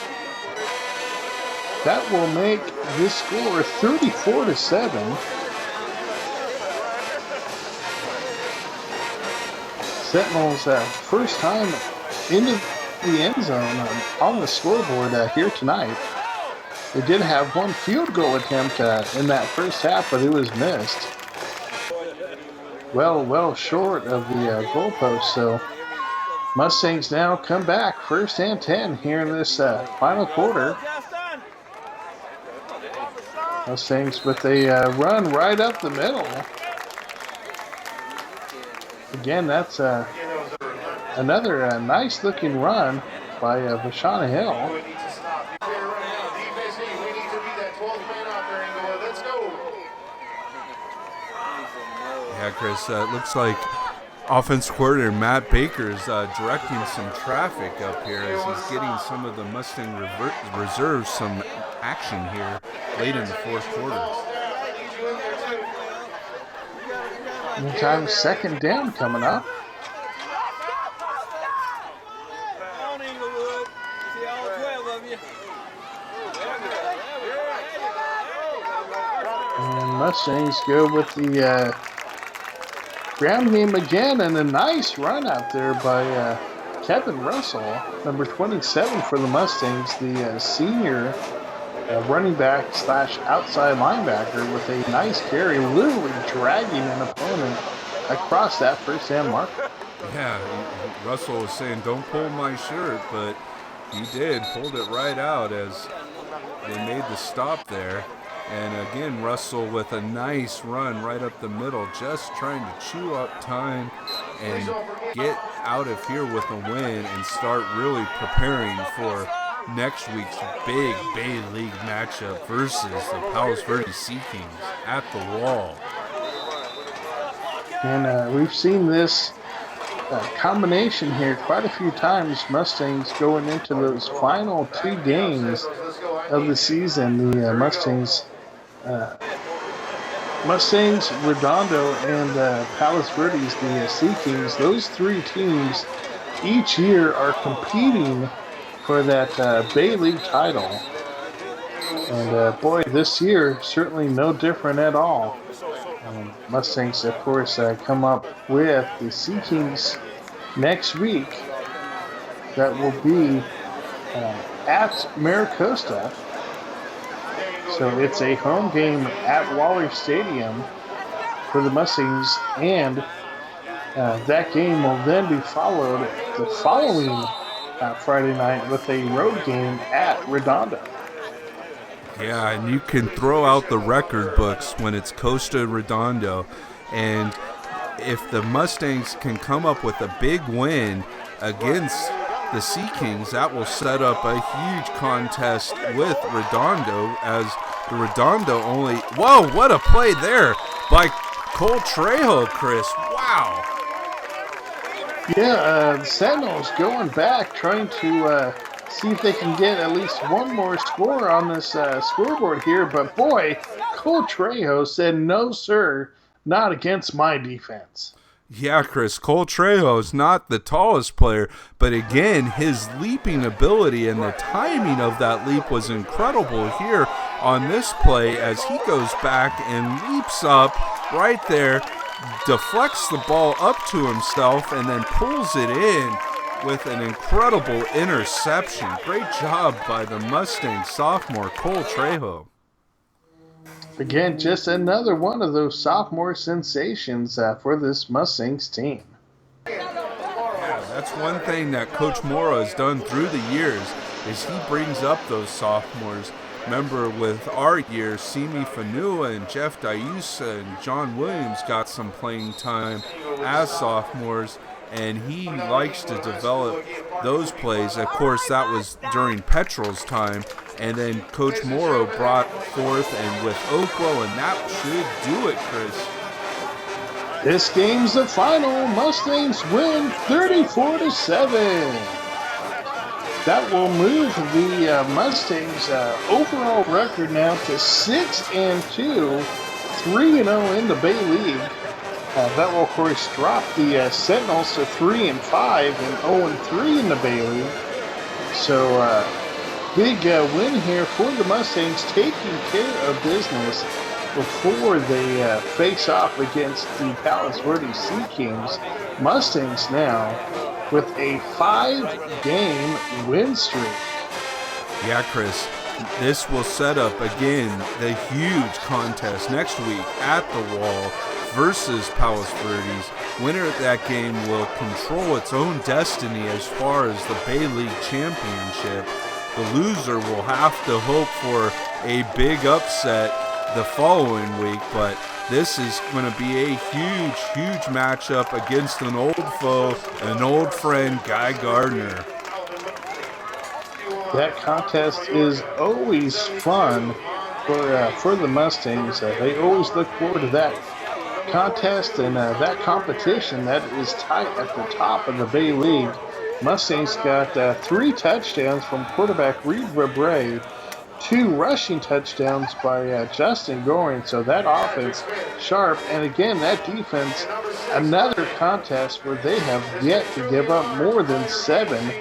That will make this score 34-7. Sentinels first time into the end zone on the scoreboard here tonight. They did have one field goal attempt in that first half, but it was missed. Well short of the goalpost. So Mustangs now come back first and 10 here in this final quarter. Mustangs with a run right up the middle. Again, that's another nice looking run by Vashana Hill. Yeah, Chris, it looks like offense coordinator Matt Baker is directing some traffic up here as he's getting some of the Mustang reserves some action here late in the fourth quarter. Meantime, second down coming up. And Mustangs go with the ground game again, and a nice run out there by Kevin Russell, number 27 for the Mustangs, the senior running back / outside linebacker with a nice carry, literally dragging an opponent across that first down marker. Yeah, Russell was saying, "Don't pull my shirt," but he did, pulled it right out as they made the stop there. And again, Russell with a nice run right up the middle, just trying to chew up time and get out of here with a win and start really preparing for next week's big Bay League matchup versus the Palos Verdes Sea Kings at the Wall. And we've seen this combination here quite a few times. Mustangs going into those final two games of the season. The Mustangs, Redondo, and Palos Verdes, the Sea Kings, those three teams each year are competing for that Bay League title. And boy, this year certainly no different at all. Mustangs, of course, come up with the Sea Kings next week. That will be at Maricosta. So it's a home game at Waller Stadium for the Mustangs, and that game will then be followed the following Friday night with a road game at Redondo. Yeah, and you can throw out the record books when it's Costa Redondo, and if the Mustangs can come up with a big win against the Sea Kings, that will set up a huge contest with Redondo, as the Redondo only... Whoa, what a play there by Cole Trejo, Chris. Wow. Yeah, the Sentinels going back, trying to see if they can get at least one more score on this scoreboard here. But boy, Cole Trejo said, "No, sir, not against my defense." Yeah, Chris, Cole Trejo is not the tallest player, but again, his leaping ability and the timing of that leap was incredible here on this play as he goes back and leaps up right there, deflects the ball up to himself, and then pulls it in with an incredible interception. Great job by the Mustang sophomore, Cole Trejo. Again, just another one of those sophomore sensations for this Mustangs team. Yeah, that's one thing that Coach Mora has done through the years is he brings up those sophomores. Remember, with our year, Simi Fanua and Jeff Diusa and John Williams got some playing time as sophomores, and he likes to develop those plays. Of course, that was during Petrol's time, and then Coach Morrow brought forth and with Oaklow, and that should do it, Chris. This game's the final. Mustangs win 34-7. That will move the Mustangs' overall record now to 6-2, 3-0 in the Bay League. That will, of course, drop the Sentinels to 3-5 and 0-3 in the Bay League. So, big win here for the Mustangs, taking care of business before they face off against the Palos Verdes Sea Kings. Mustangs now with a 5-game win streak. Yeah, Chris, this will set up again the huge contest next week at the Wall versus Palos Verdes. Winner of that game will control its own destiny as far as the Bay League Championship. The loser will have to hope for a big upset the following week, but this is going to be a huge, huge matchup against an old foe, an old friend, Guy Gardner. That contest is always fun for the Mustangs. They always look forward to that contest and that competition that is tight at the top of the Bay League. Mustangs got 3 touchdowns from quarterback Reed Rabre, 2 rushing touchdowns by Justin Goring, so that offense sharp. And again, that defense, another contest where they have yet to give up more than 7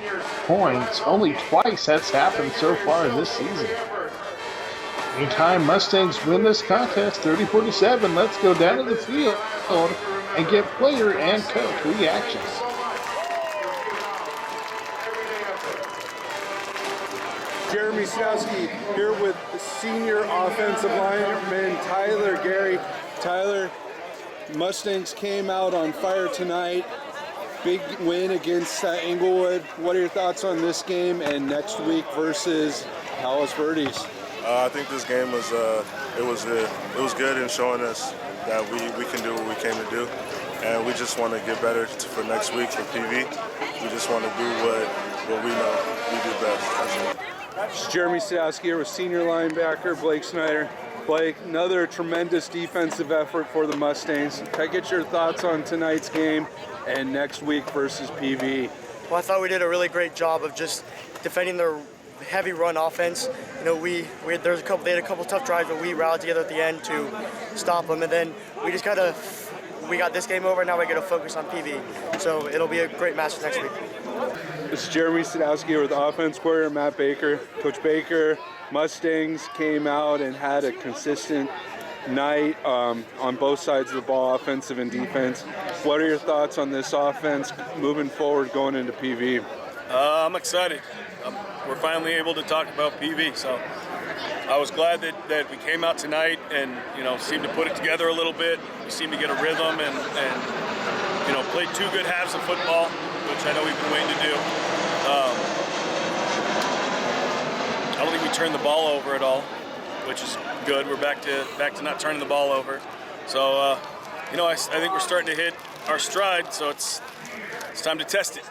points. Only twice that's happened so far this season. Anytime Mustangs win this contest, 30-47, let's go down to the field and get player and coach reactions. Jeremy Sadowski here with senior offensive lineman Tyler Gary. Tyler, Mustangs came out on fire tonight. Big win against Inglewood. What are your thoughts on this game and next week versus Palos Verdes? I think this game was it was good in showing us that we can do what we came to do, and we just want to get better for next week for PV. We just want to do what we know we do best. That's it. It's Jeremy Sadowski here with senior linebacker Blake Snyder. Blake, another tremendous defensive effort for the Mustangs. Can I get your thoughts on tonight's game and next week versus PV? Well, I thought we did a really great job of just defending their heavy run offense. You know, they had a couple tough drives, but we rallied together at the end to stop them, and then we got this game over. Now we got to focus on PV. So it'll be a great match next week. It's Jeremy Sadowski here with offense coordinator Matt Baker. Coach Baker, Mustangs came out and had a consistent night on both sides of the ball, offensive and defense. What are your thoughts on this offense moving forward going into PV? I'm excited. We're finally able to talk about PV, so I was glad that we came out tonight and seemed to put it together a little bit. We seemed to get a rhythm and played 2 good halves of football, which I know we've been waiting to do. I don't think we turned the ball over at all, which is good. We're back to not turning the ball over. So I think we're starting to hit our stride. So it's time to test it.